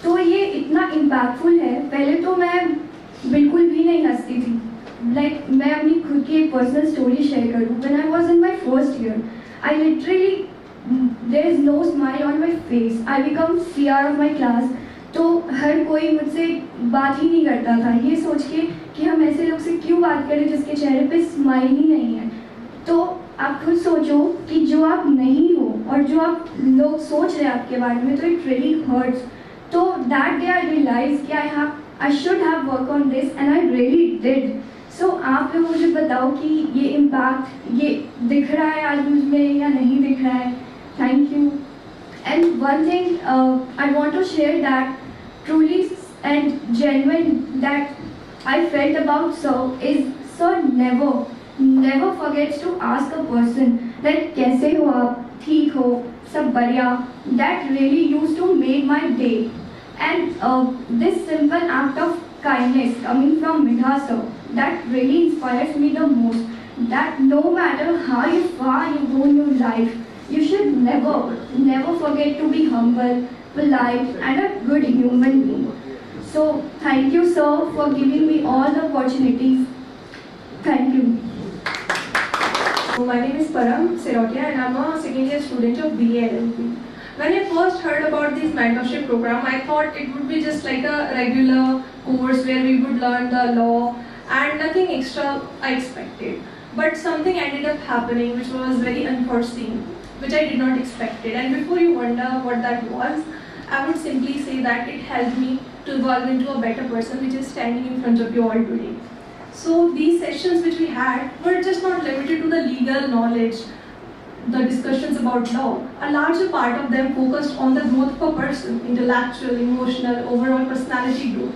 तो ये इतना इम्पैक्टफुल है। पहले तो मैं बिल्कुल भी नहीं हंसती थी। मैं अपनी खुद की एक पर्सनल स्टोरी शेयर करूँ। When I was in my first year, I literally there is no smile on my face. I become CR of my class. तो हर कोई मुझसे बात ही नहीं करता था, ये सोच के कि हम ऐसे लोग से क्यों बात करें जिसके चेहरे पे स्माइल ही नहीं है। तो आप खुद सोचो कि जो आप नहीं हो और जो आप लोग सोच रहे हैं आपके बारे में, तो इट रियली हर्ट्स। तो दैट डे आई रियलाइज कि I should have work on this and I really did. So आप लोग मुझे बताओ कि ये इम्पैक्ट ये दिख रहा है आज मुझ में या नहीं दिख रहा है। Thank you. And one thing I want to share that truly and genuine that I felt about sir is sir never forgets to ask a person that कैसे हो आप, ठीक हो, सब बढ़िया। That really used to make my day. And this simple act of kindness coming from Midha sir, that really inspires me the most. That no matter how far you go in your life, you should never forget to be humble, polite, and a good human being. So thank you sir for giving me all the opportunities. Thank you. My name is Param Sirotia and I'm a second year student of BA LLB. When I first heard about this mentorship program, I thought it would be just like a regular course where we would learn the law and nothing extra I expected. But something ended up happening which was very unforeseen, which I did not expect it. And before you wonder what that was, I would simply say that it helped me to evolve into a better person which is standing in front of you all today. So these sessions which we had were just not limited to the legal knowledge, the discussions about law. A larger part of them focused on the growth of a person, intellectual, emotional, overall personality growth.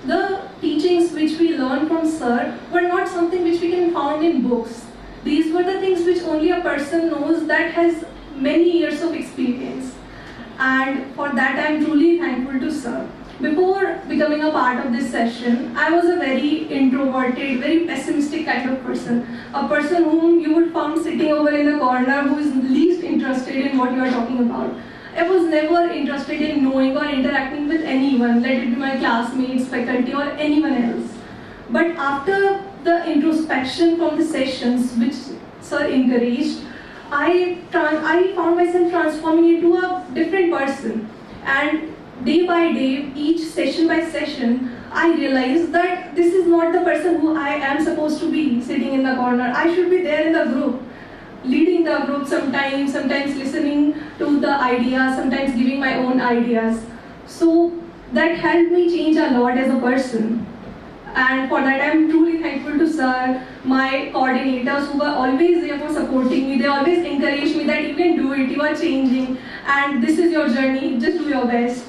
The teachings which we learned from sir were not something which we can find in books. These were the things which only a person knows that has many years of experience. And for that I am truly thankful to sir. Before becoming a part of this session, I was a very introverted, very pessimistic kind of person. A person whom you would find sitting over in the corner who is least interested in what you are talking about. I was never interested in knowing or interacting with anyone, let it be my classmates, faculty or anyone else. But after the introspection from the sessions which sir encouraged, I found myself transforming into a different person. And day by day, each session by session, I realized that this is not the person who I am supposed to be sitting in the corner. I should be there in the group, leading the group sometimes listening to the ideas, sometimes giving my own ideas. So that helped me change a lot as a person. And for that I am truly thankful to sir, my coordinators who were always there for supporting me. They always encouraged me that you can do it, you are changing and this is your journey, just do your best.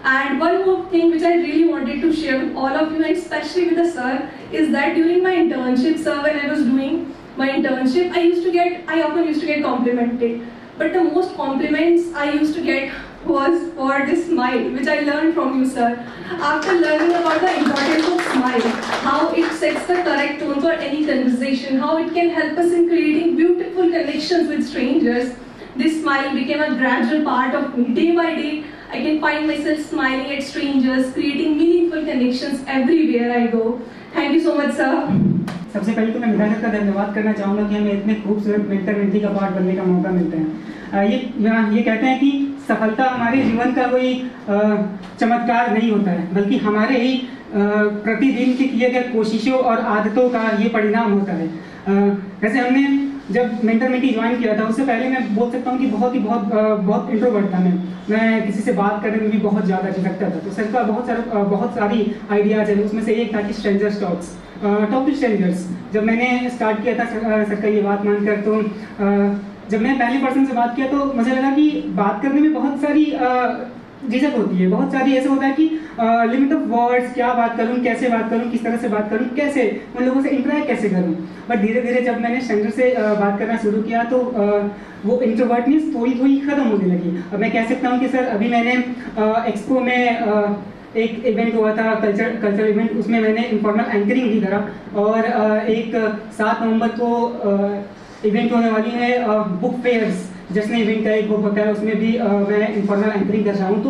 And one more thing which I really wanted to share with all of you and especially with the sir is that during my internship, sir, when I was doing my internship, I often used to get complimented. But the most compliments I used to get was for this smile, which I learned from you, sir. After learning about the importance of smile, how it sets the correct tone for any conversation, how it can help us in creating beautiful connections with strangers, this smile became a gradual part of me. Day by day, I can find myself smiling at strangers, creating meaningful connections everywhere I go. Thank you so much, sir. सबसे पहले तो मैं Midha sir का धन्यवाद करना चाहूँगा कि हमें इतने खूबसूरत मेंटर मेंटी का पार्ट बनने का मौका मिलता है। ये कहते हैं कि सफलता हमारे जीवन का कोई चमत्कार नहीं होता है, बल्कि हमारे ही प्रतिदिन के किए गए कोशिशों और आदतों का ये परिणाम होता है। जैसे हमने जब मेंटर मेंटी ज्वाइन किया था, उससे पहले मैं बोल सकता हूँ कि बहुत इंट्रोवर्ट था मैं किसी से बात करने में भी बहुत ज़्यादा झिझकता था। तो सर का बहुत सारी आइडियाज़ है, उसमें से एक था कि स्ट्रेंजर्स टॉक टू स्ट्रेंजर्स। जब मैंने स्टार्ट किया था सर का ये बात मानकर, तो जब मैं पहले पर्सन से बात किया तो मुझे लगा कि बात करने में बहुत सारी झिझक होती है, बहुत सारी ऐसा होता है कि लिमिट ऑफ वर्ड्स, क्या बात करूँ, कैसे बात करूँ, किस तरह से बात करूँ, कैसे उन लोगों से इंटरेक्ट कैसे करूँ। बट धीरे धीरे जब मैंने स्ट्रेंजर से बात करना शुरू किया तो वो इंट्रोवर्टनेस थोड़ी थोड़ी खत्म होने लगी। अब मैं कह सकता हूँ कि सर अभी मैंने एक्सपो में एक इवेंट हुआ था, कल्चर इवेंट, उसमें मैंने इनफॉर्मल एंकरिंग भी करा, और एक 7 नवंबर को इवेंट होने वाली है बुक फेयर्स, जश्न इवेंट का एक बुक होता है, उसमें भी मैं इनफॉर्मल एंकरिंग कर रहा हूँ। तो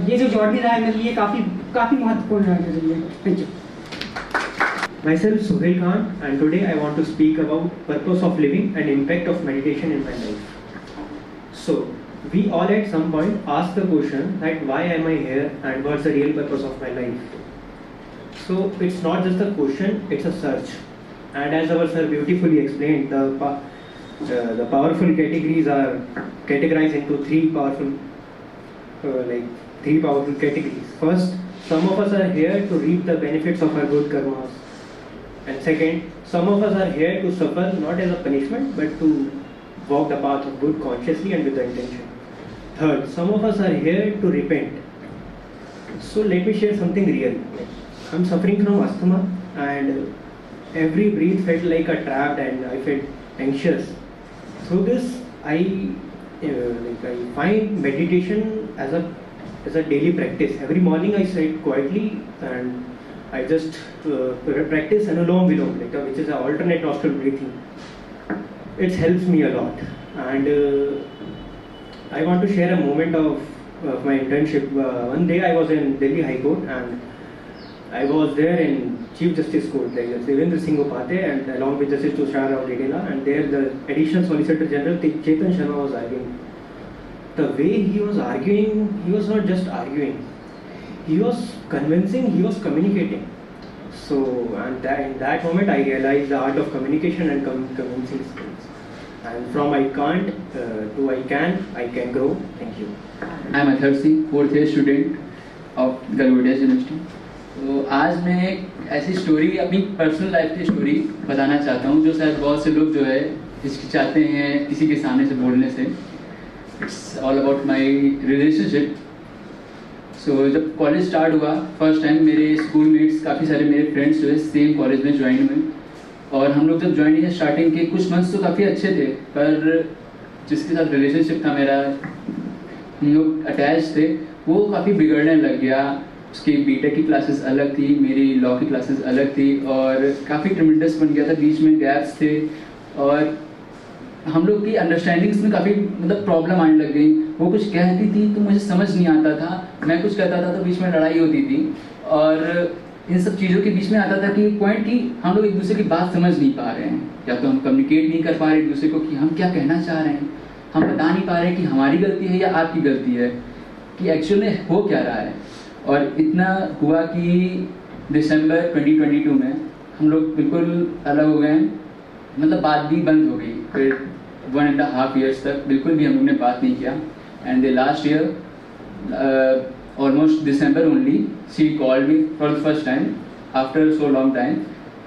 ये जो जर्नी रहा है मेरे लिए काफ़ी महत्वपूर्ण रहा है मेरे लिए। Thank you. Myself Suhail Khan, and today I want to speak about purpose of living and impact of meditation in my life. So, we all at some point ask the question that why am I here and what's the real purpose of my life. So, it's not just a question, it's a search. And as our sir beautifully explained, the powerful categories are categorized into three powerful categories. First, some of us are here to reap the benefits of our good karmas. And second, some of us are here to suffer not as a punishment but to walk the path of good consciously and with the intention. Third, some of us are here to repent. So let me share something real. I'm suffering from asthma and every breath felt like a trap and I felt anxious. Through this, I find meditation as a daily practice. Every morning I sit quietly and I just practice Anulom Vilom, which is an alternate nostril breathing. It helps me a lot. And I want to share a moment of my internship. One day I was in Delhi High Court and I was there in Chief Justice Court, like Devendra Singh Upate, and along with Justice Tushar Rao Dedela, and there the Additional Solicitor General Chetan Sharma was arguing. The way he was arguing, he was not just arguing. He was convincing, he was communicating. So, and in that moment I realized the art of communication and convincing skills. And from I can't to I can grow. Thank you. I am Athar Singh, 4th year student of Galgotias University. तो आज मैं एक ऐसी story, अपनी personal life की story बताना चाहता हूँ जो शायद बहुत से लोग जो है हिचकिचाते हैं किसी के सामने से बोलने से। It's all about my relationship. So जब कॉलेज स्टार्ट हुआ फर्स्ट टाइम, मेरे स्कूल मेट्स काफ़ी सारे मेरे फ्रेंड्स जो है सेम कॉलेज में ज्वाइन हुए, और हम लोग जब ज्वाइन किए स्टार्टिंग के कुछ मंथ्स तो काफ़ी अच्छे थे, पर जिसके साथ रिलेशनशिप था मेरा, हम लोग अटैच थे, वो काफ़ी बिगड़ने लग गया। उसकी बीटेक की क्लासेस अलग थी, मेरी लॉ की क्लासेस अलग थी, और काफ़ी ट्रिमेंडस बन गया था, बीच में गैप्स थे, और हम लोग की अंडरस्टैंडिंग्स में काफ़ी प्रॉब्लम आने लग गई। वो कुछ कहती थी तो मुझे समझ नहीं आता था, मैं कुछ कहता था तो बीच में लड़ाई होती थी, और इन सब चीज़ों के बीच में आता था कि पॉइंट कि हम लोग एक दूसरे की बात समझ नहीं पा रहे हैं, या तो हम कम्युनिकेट नहीं कर पा रहे एक दूसरे को कि हम क्या कहना चाह रहे हैं, हम बता नहीं पा रहे हैं कि हमारी गलती है या आपकी गलती है, कि एक्चुअल में हो क्या रहा है। और इतना हुआ कि दिसंबर 2022 में हम लोग बिल्कुल अलग हो गए, बात भी बंद हो गई। फिर 1.5 years तक बिल्कुल भी हम लोग ने बात नहीं किया। And the last year almost December only she called me for the first time after so long time.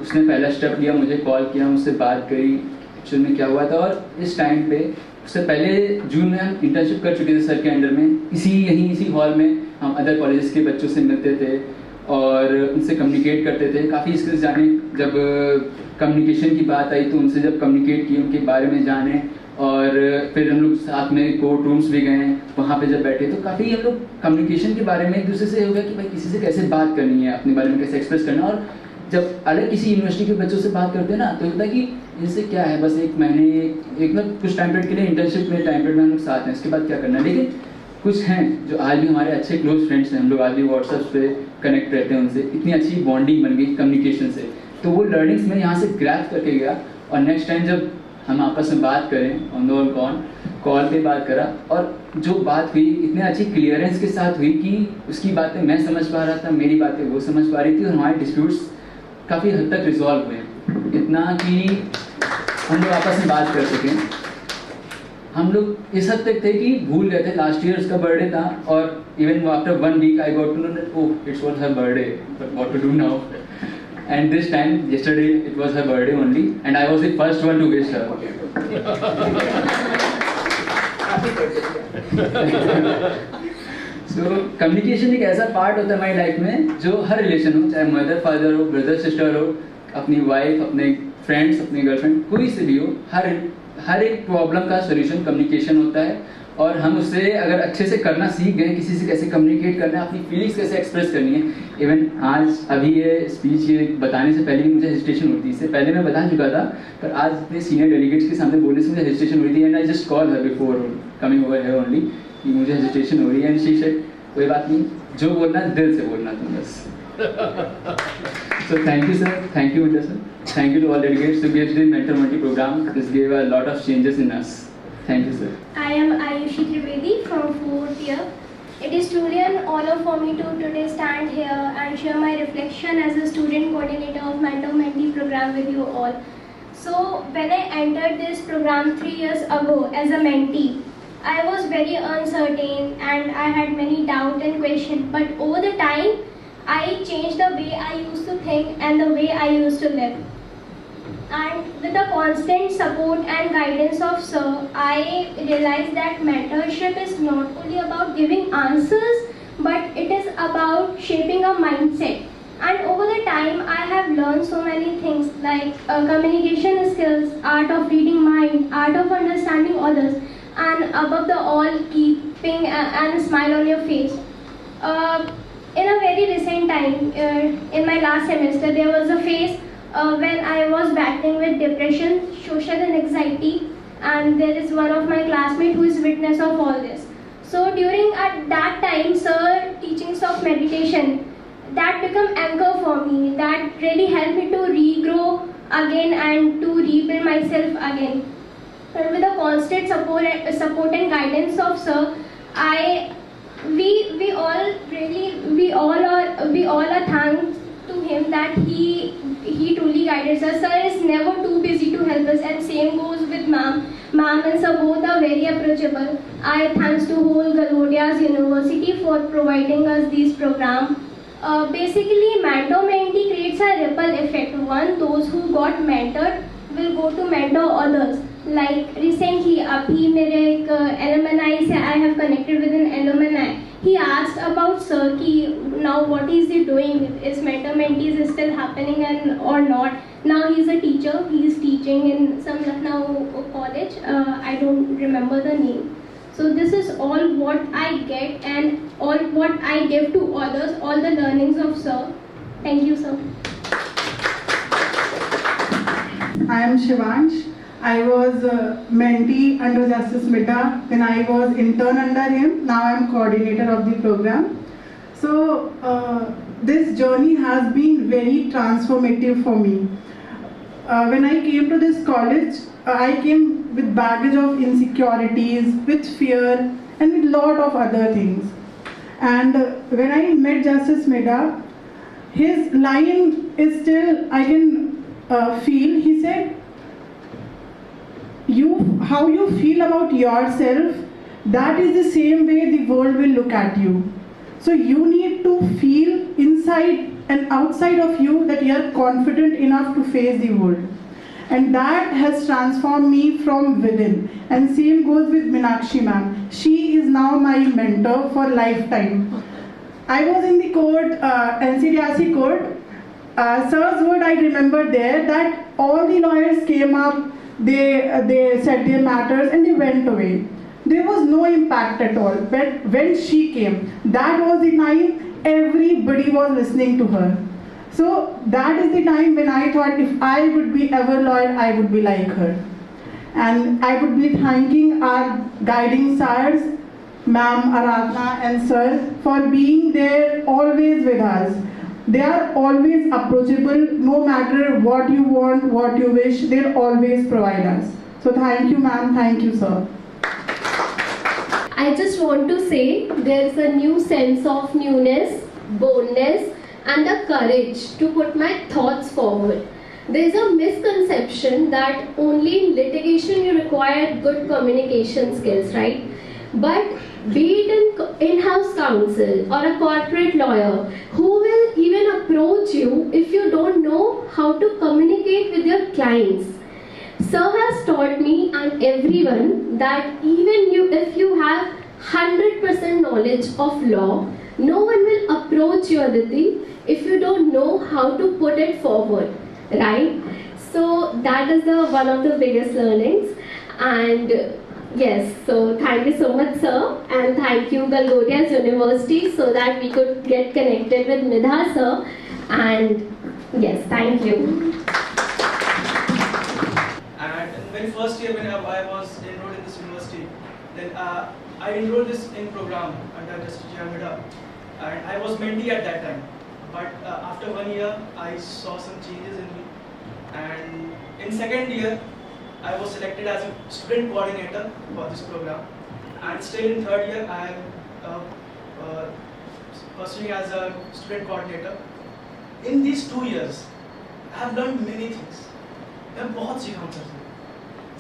उसने पहला स्टेप लिया, मुझे कॉल किया, मुझसे बात करी एक्चुअल में क्या हुआ था। और इस टाइम पे, उससे पहले जून में हम इंटर्नशिप कर चुके थे सर के अंडर में, इसी हॉल में हम अदर कॉलेजेस के बच्चों से मिलते थे और उनसे कम्युनिकेट करते थे, काफ़ी स्किल्स जाने। जब कम्युनिकेशन की बात आई तो उनसे जब कम्युनिकेट किए, उनके बारे में जाने, और फिर हम लोग साथ में कोर्ट रूम्स भी गए, वहाँ पे जब बैठे तो काफ़ी हम लोग कम्युनिकेशन के बारे में एक दूसरे से हो गया कि भाई किसी से कैसे बात करनी है, अपने बारे में कैसे एक्सप्रेस करना है। और जब अलग किसी यूनिवर्सिटी के बच्चों से बात करते हैं ना, तो होता है कि इनसे क्या है, बस एक महीने एक कुछ टाइम पीरियड के लिए इंटर्नशिप में टाइम पीरियड में हम लोग साथ हैं, इसके बाद क्या करना है। लेकिन कुछ हैं जो आज भी हमारे अच्छे क्लोज फ्रेंड्स हैं, हम लोग आज भी व्हाट्सएप पे कनेक्ट रहते हैं उनसे, इतनी अच्छी बॉन्डिंग बन गई कम्युनिकेशन से। तो वो लर्निंग्स मैं यहाँ से ग्रैब करके गया, और नेक्स्ट टाइम जब हम आपस में बात करें ऑन कॉल पे बात करा, और जो बात हुई इतने अच्छी क्लियरेंस के साथ हुई कि उसकी बातें मैं समझ पा रहा था, मेरी बातें वो समझ पा रही थी, और हमारे डिस्प्यूट्स काफ़ी हद तक रिजॉल्व हुए, इतना कि हम लोग आपस में बात कर सकें। हम लोग इस हद तक थे कि भूल गए थे लास्ट ईयर उसका बर्थडे था, और even after 1 week I got to know that oh it's was her birthday, but what to do now. And this time, yesterday, it was her birthday only, and I was the first one to wish her. So communication एक ऐसा part होता है हमारी life में जो हर relation हो, चाहे mother father हो, ब्रदर सिस्टर हो, अपनी वाइफ, अपने फ्रेंड्स, अपनी गर्लफ्रेंड, कोई से भी हो, हर एक प्रॉब्लम का सोल्यूशन कम्युनिकेशन होता है। और हम उससे अगर अच्छे से करना सीख गए, किसी से कैसे कम्युनिकेट करना है, अपनी फीलिंग्स कैसे एक्सप्रेस करनी है। इवन आज अभी ये स्पीच ये बताने से पहले भी मुझे हेजिटेशन होती थी, इससे पहले मैं बता चुका था, पर आज इतने सीनियर डेलीगेट्स के सामने बोलने से मुझे हेजिटेशन हुई थी। And I just call her before coming over here only कि मुझे हेजिटेशन हो रही है। एंड शी सेड कोई बात नहीं, जो बोलना दिल से बोलना तुम बस। So thank you sir, thank you Midha sir, thank you to all delegates to give the mentor mentee program. This gave a lot of changes in us. Thank you sir. I am Ayushi Trivedi from 4th year. It is truly an honor for me to today stand here and share my reflection as a student coordinator of mentor mentee program with you all. So when I entered this program 3 years ago as a mentee, I was very uncertain and I had many doubts and questions, but over the time I changed the way I used to think and the way I used to live. And with the constant support and guidance of sir, I realized that mentorship is not only about giving answers, but it is about shaping a mindset. And over the time, I have learned so many things like communication skills, art of reading mind, art of understanding others, and above the all, keeping a smile on your face. In a very recent time, in my last semester, there was a phase when I was battling with depression, social and anxiety, and there is one of my classmates who is witness of all this. So during at that time, sir teachings of meditation, that become anchor for me, that really helped me to regrow again and to rebuild myself again. And with the constant support and guidance of sir, we all are thanks to him that he truly guides us. Sir is never too busy to help us, and same goes with ma'am. Ma'am and sir both are very approachable. I thanks to whole Galgotias University for providing us this program. Basically, mentor-mentee creates a ripple effect. One, those who got mentored will go to mentor others. Like recently, abhi mere ek alumni se I have connected with an alumni. He asked about sir ki now what is he doing? Is mentor-mentees still happening and or not? Now he is a teacher. He is teaching in some Lucknow college. I don't remember the name. So this is all what I get and all what I give to others. All the learnings of sir. Thank you, sir. I am Shivansh. I was mentee under Justice Midha when I was intern under him. Now I am coordinator of the program. So this journey has been very transformative for me. When I came to this college, I came with baggage of insecurities, with fear, and with lot of other things. And when I met Justice Midha, his line is still, I can feel. He said, how you feel about yourself, that is the same way the world will look at you. So you need to feel inside and outside of you that you are confident enough to face the world. And that has transformed me from within. And same goes with Meenakshi ma'am. She is now my mentor for lifetime. I was in the court, NCDRC court. Sir's word I remember there that all the lawyers came up, they said their matters and they went away. There was no impact at all. But when she came, that was the time everybody was listening to her. So that is the time when I thought if I would be ever lawyer, I would be like her. And I would be thanking our guiding sires, ma'am, Aradhana and sir, for being there always with us. They are always approachable, no matter what you want, what you wish, they'll always provide us. So thank you ma'am, thank you sir. I just want to say there's a new sense of newness, boldness and the courage to put my thoughts forward. There's a misconception that only in litigation you require good communication skills, right? But be it in-house counsel or a corporate lawyer, who will even approach you if you don't know how to communicate with your clients? Sir has taught me and everyone that even if you have 100% knowledge of law, no one will approach you, Aditi, if you don't know how to put it forward, right? So that is the one of the biggest learnings. And yes, so thank you so much, sir, and thank you Galgotias University, so that we could get connected with Midha, sir. And yes, thank you. And in the very first year when I was enrolled in this university, then I enrolled this in program under Justice Midha, and I was mentee at that time. But after 1 year, I saw some changes in me, and in second year, I was selected as a student coordinator for this program, and still in third year, I am pursuing as a student coordinator. In these 2 years, I have learned many things. मैं बहुत सीखा हूँ sir से।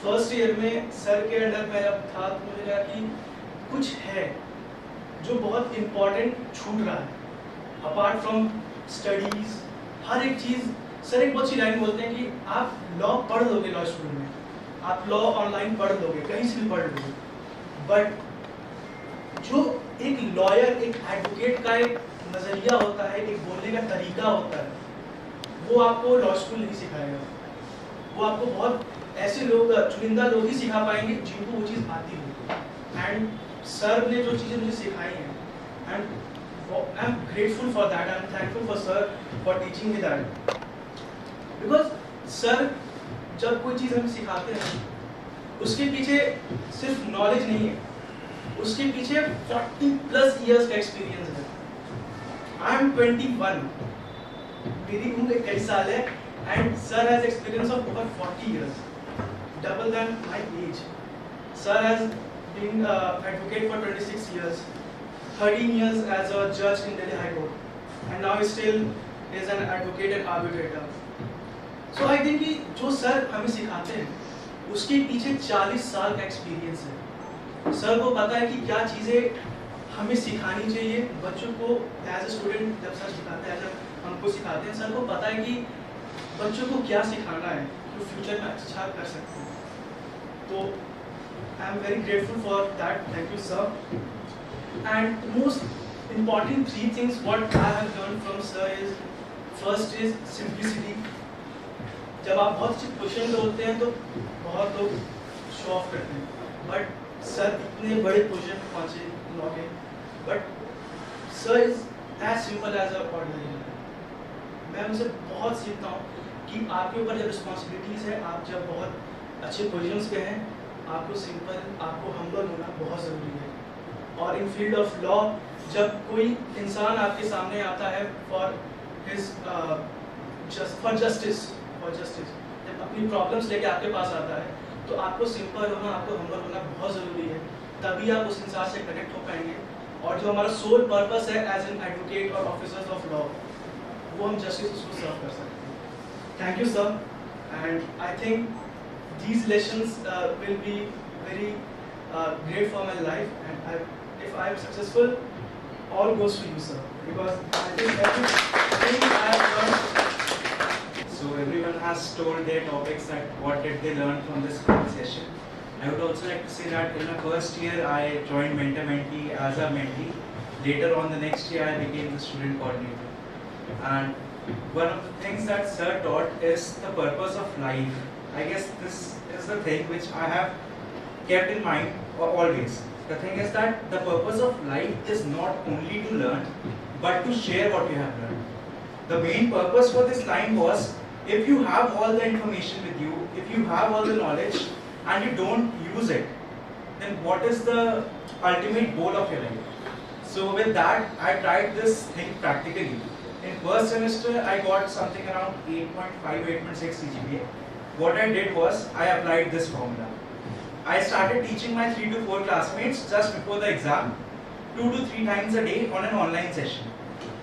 First year में sir के under मैं अब था तो मुझे लगा कि कुछ है जो बहुत इम्पोर्टेंट छूट रहा है अपार्ट फ्रॉम स्टडीज। हर एक चीज़ सर एक बहुत सी लाइन बोलते हैं कि आप लॉ पढ़ लोगे लॉ स्कूल में, आप लॉ ऑनलाइन पढ़ लोगे, कहीं से भी पढ़ लोगे, बट जो एक लॉयर एक एडवोकेट का एक नज़रिया होता है, एक बोलने का तरीका होता है, वो आपको लॉ स्कूल नहीं सिखाएगा। वो आपको बहुत ऐसे लोग चुनिंदा लोग ही सिखा पाएंगे जिनको वो चीज़ आती हो। एंड सर ने जो चीज़ें मुझे सिखाई हैं, and I am grateful for that, I am thankful for sir for teaching me that. Because sir जब कोई चीज़ हमें सिखाते हैं उसके पीछे सिर्फ नॉलेज नहीं है, उसके पीछे 40+ इयर्स का एक्सपीरियंस है। आई एम 21, मेरी उम्र 21 साल है, and sir has experience of over 40 years, double than my age. Sir has been advocate for 26 years, 13 years as a judge in Delhi High Court, and now he still is an advocate and arbitrator. So I think कि जो sir हमें सिखाते हैं उसके पीछे 40 साल का experience है। सर को पता है कि क्या चीज़ें हमें सिखानी चाहिए बच्चों को एज ए स्टूडेंट। जब सर सिखाते हैं, जब हमको सिखाते हैं, सर को पता है कि बच्चों को क्या सिखाना है जो फ्यूचर में अच्छा कर सकते हैं। तो I am very grateful for that, thank you sir. And most important 3 things what I have learn from sir is, first is simplicity. जब आप बहुत अच्छे पोजीशन पे होते हैं तो बहुत लोग शो ऑफ करते हैं, बट सर इतने बड़े पोजीशन पे पहुँचे लोग हैं, but sir is as simple as a ordinary. मैं उनसे बहुत सीखता हूँ कि आपके ऊपर जब रिस्पॉन्सिबिलिटीज़ है, आप जब बहुत अच्छे पोजीशंस पे हैं, आपको सिंपल, आपको हम्बल होना बहुत ज़रूरी है। और इन फील्ड ऑफ लॉ जब कोई इंसान आपके सामने आता है फॉर जस्टिस, जब अपनी प्रॉब्लम्स लेके आपके पास आता है, तो आपको सिंपल होना, आपको हम्बल होना बहुत ज़रूरी है। तभी आप उस इंसान से कनेक्ट हो पाएंगे, और जो हमारा सोल पर्पस है एज एन एडवोकेट और ऑफिसर्स ऑफ लॉ, वो हम जस्टिस उसको सर्व कर सकते हैं। Thank you, sir, and I think these lessons will be very great for my life, and if I am successful, all goes to you, sir, because I think everything I have learned. So everyone has told their topics that what did they learn from this whole session. I would also like to say that in my first year I joined mentor-mentee as a mentee. Later on the next year I became the student coordinator, and one of the things that sir taught is the purpose of life. I guess this is the thing which I have kept in mind always. The thing is that the purpose of life is not only to learn, but to share what you have learned. The main purpose for this line was, if you have all the information with you, if you have all the knowledge and you don't use it, then what is the ultimate goal of your life? So with that, I tried this thing practically. In first semester, I got something around 8.5, 8.6 CGPA. What I did was, I applied this formula. I started teaching my 3 to 4 classmates just before the exam, 2 to 3 times a day on an online session.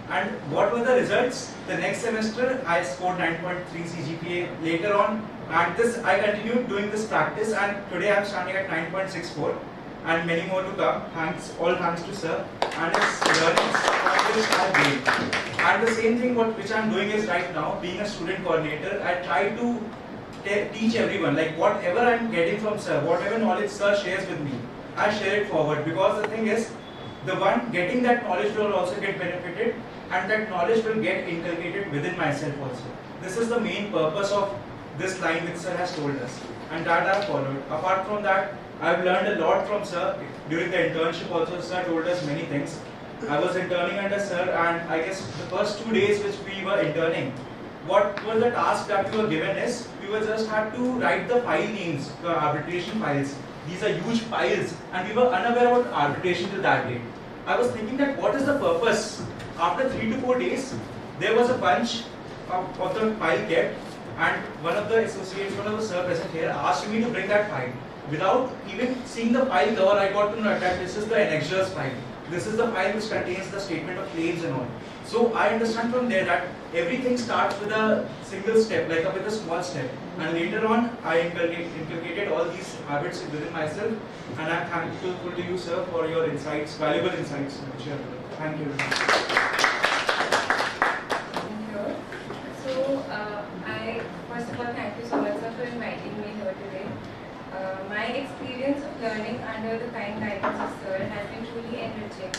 And what were the results? The next semester, I scored 9.3 CGPA later on, and this I continued doing this practice, and today I am standing at 9.64. And many more to come. All thanks to sir and his learnings which I gained. And the same thing which I am doing is right now, being a student coordinator, I try to teach everyone, like whatever I am getting from sir, whatever knowledge sir shares with me, I share it forward, because the thing is, the one getting that knowledge will also get benefited, and that knowledge will get inculcated within myself also. This is the main purpose of this line which sir has told us, and that I have followed. Apart from that, I have learned a lot from sir. During the internship also, sir told us many things. I was interning under sir, and I guess the first 2 days which we were interning, what was the task that we were given is, we were just had to write the file names, the arbitration files. These are huge files, and we were unaware about arbitration till that date. I was thinking that what is the purpose? After 3 to 4 days, there was a bunch of the file kept, and one of the associates, one of the sir present here, asked me to bring that file. Without even seeing the file cover, I got to know that this is the annexures file. This is the file which contains the statement of claims and all. So I understand from there that everything starts with a single step, like with a small step. And later on, I inculcated all these habits within myself. And I'm thankful to you, sir, for your insights, valuable insights. Thank you. So, I first of all thank you so much, sir, for inviting me here today. My experience of learning under the kind guidance of sir has been truly enriching.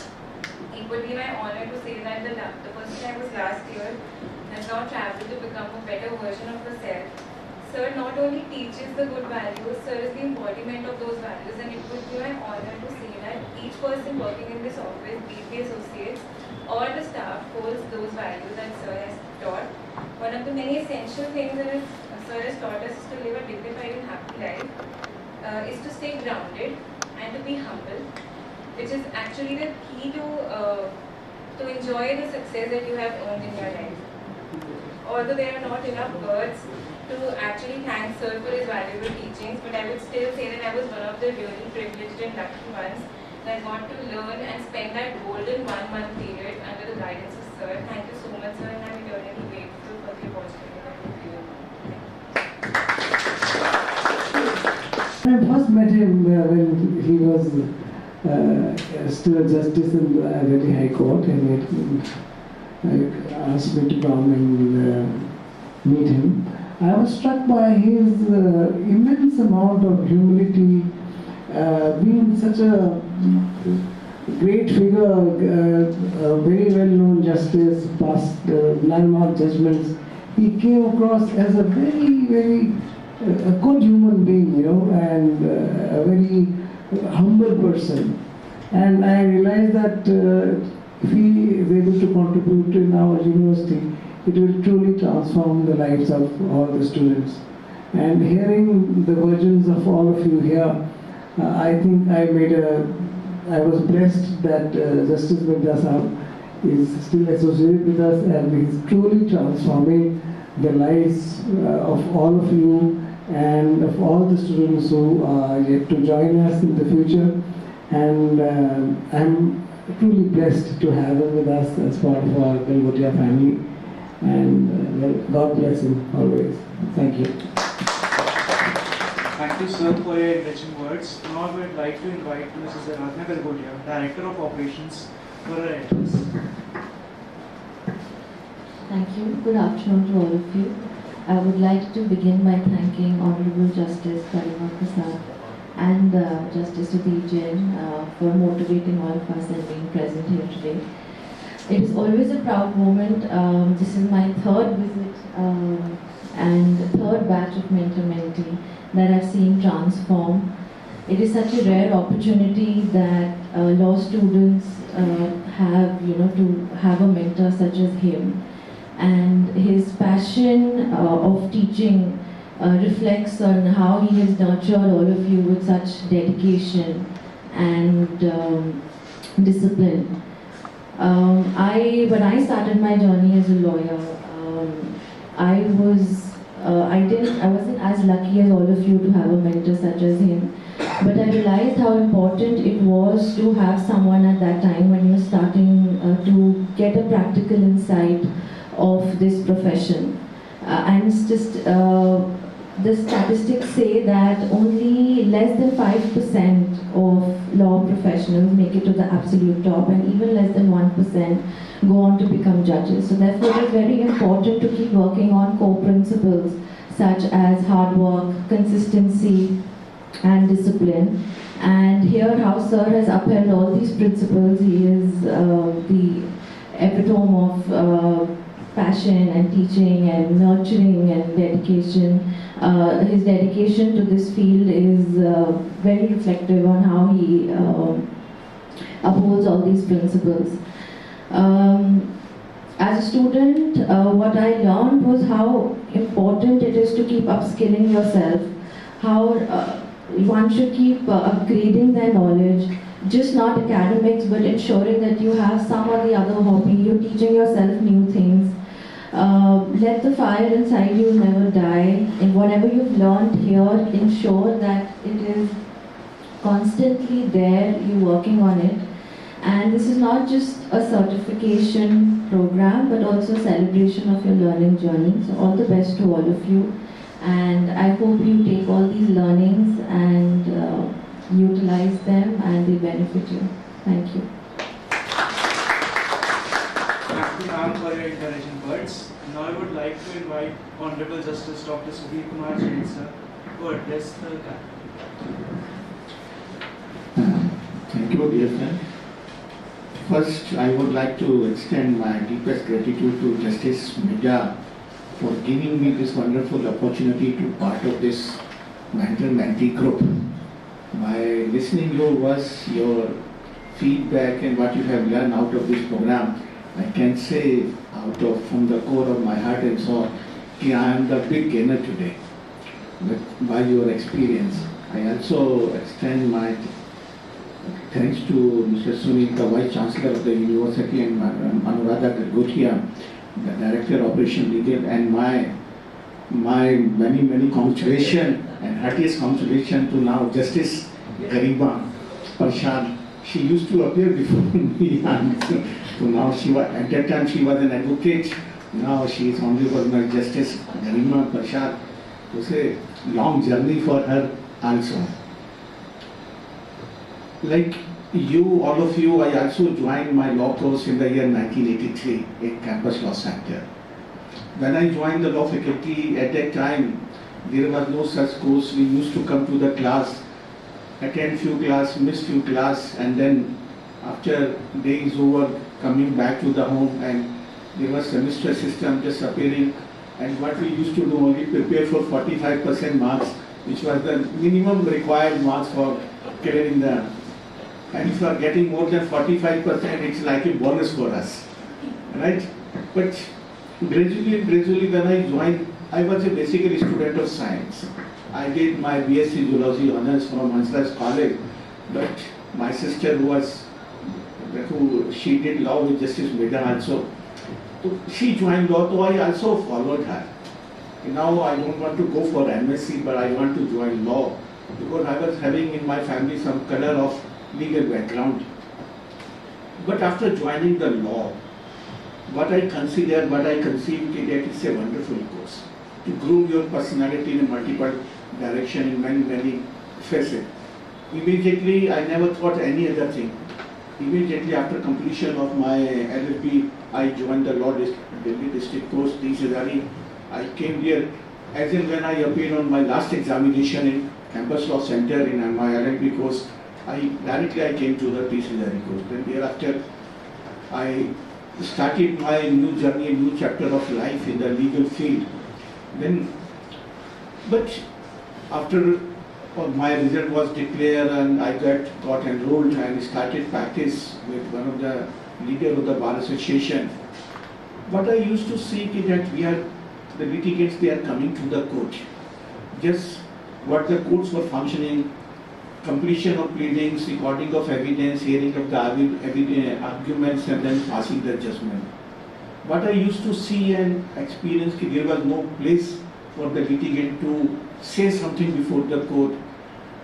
It would be my honor to say that the person I was last year has now traveled to become a better version of herself. Sir not only teaches the good values, sir is the embodiment of those values, and it would be my honor to say that each person working in this office, be it the associates or the staff, holds those values that sir has taught. One of the many essential things that sir has taught us is to live a dignified and happy life, is to stay grounded and to be humble, which is actually the key to enjoy the success that you have earned in your life. Although there are not enough words to actually thank sir for his valuable teachings, but I would still say that I was one of the really privileged and lucky ones that got to learn and spend that golden 1 month period under the guidance of sir. Thank you so much, sir, and I'm eternally grateful for the opportunity that you've given me. I first met him when he was still a justice in the Delhi High Court, and he asked me to come and meet him. I was struck by his immense amount of humility, being such a great figure, a very well-known justice, passed landmark judgments. He came across as a very a good human being, you know, and a very humble person. And I realized that if he is able to contribute in our university, it will truly transform the lives of all the students. And hearing the versions of all of you here, I think I was blessed that Justice Midha is still associated with us, and is truly transforming the lives of all of you and of all the students who are yet to join us in the future. And I'm truly blessed to have him with us as part of our Galgotia family. And God bless him always. Thank you. Thank you, sir, for your enriching words. Now I would like to invite Mrs. Galgotia, Director of Operations, for her address. Thank you. Good afternoon to all of you. I would like to begin by thanking Honorable Justice Garima Prasad and Justice Jain for motivating all of us and being present here today. It is always a proud moment. This is my third visit and third batch of mentor-mentee that I've seen transform. It is such a rare opportunity that law students have, to have a mentor such as him. And his passion of teaching reflects on how he has nurtured all of you with such dedication and discipline. When I started my journey as a lawyer, I wasn't as lucky as all of you to have a mentor such as him. But I realized how important it was to have someone at that time when you're starting to get a practical insight of this profession. And it's just, the statistics say that only less than 5% of law professionals make it to the absolute top, and even less than 1% go on to become judges. So therefore it is very important to keep working on core principles such as hard work, consistency, and discipline. And here, how Sir has upheld all these principles. He is the epitome of passion and teaching and nurturing and dedication. His dedication to this field is very reflective on how he upholds all these principles. As a student, what I learned was how important it is to keep upskilling yourself, how one should keep upgrading their knowledge, just not academics, but ensuring that you have some or the other hobby, you're teaching yourself new things. Let the fire inside you never die. And whatever you've learned here, ensure that it is constantly there, you're working on it. And this is not just a certification program, but also a celebration of your learning journey. So all the best to all of you. And I hope you take all these learnings and utilize them and they benefit you. Thank you. Thank you, ma'am, for your encouraging words. Now I would like to invite Honorable Justice Dr. Sudhir Kumar Jain, sir, to address the Thank you, dear friend. First, I would like to extend my deepest gratitude to Justice Midha for giving me this wonderful opportunity to part of this mentor-mentee group. By listening your words, your feedback and what you have learned out of this program, I can say from the core of my heart and soul, that I am the big gainer today. But by your experience, I also extend my thanks to Mr. Sunil, the Vice Chancellor of the University, and Anuradha Galgotias, the Director of Operation Legal, and my many congratulations and heartiest congratulations to now Justice Garima, Prasad. She used to appear before me, and so now at that time she was an advocate. Now she is Honorable Justice Garima Prasad. It was a long journey for her also. Like you, all of you, I also joined my law course in the year 1983 in Campus Law Center. When I joined the law faculty, at that time, there was no such course. We used to come to the class, attend few class, miss few class, and then after day is over, coming back to the home, and there was semester system just appearing. And what we used to do, only prepare for 45% marks, which was the minimum required marks for clearing the. And if you are getting more than 45%, it's like a bonus for us, right? But gradually when I joined, I was basically a student of science. I did my BSc Zoology Honours from Hansraj College, but my sister she did law with Justice Midha also. So she joined law, so I also followed her. Now I don't want to go for MSc, but I want to join law because I was having in my family some color of legal background. But after joining the law, what I conceived that it's a wonderful course to groom your personality in multiple direction in many facets. Immediately, I never thought any other thing. Immediately after completion of my LLB, I joined the law Delhi district course, Cesari. I came here as in when I appeared on my last examination in Campus Law Center in my LLB course. I came to the Cesari course. Then thereafter, I started my new journey, a new chapter of life in the legal field. But after my result was declared and I got enrolled and started practice with one of the leaders of the Bar Association. What I used to see is that the litigants, they are coming to the court. Just what the courts were functioning, completion of pleadings, recording of evidence, hearing of the arguments, and then passing the judgment. What I used to see and experience, there was no place for the litigant to say something before the court.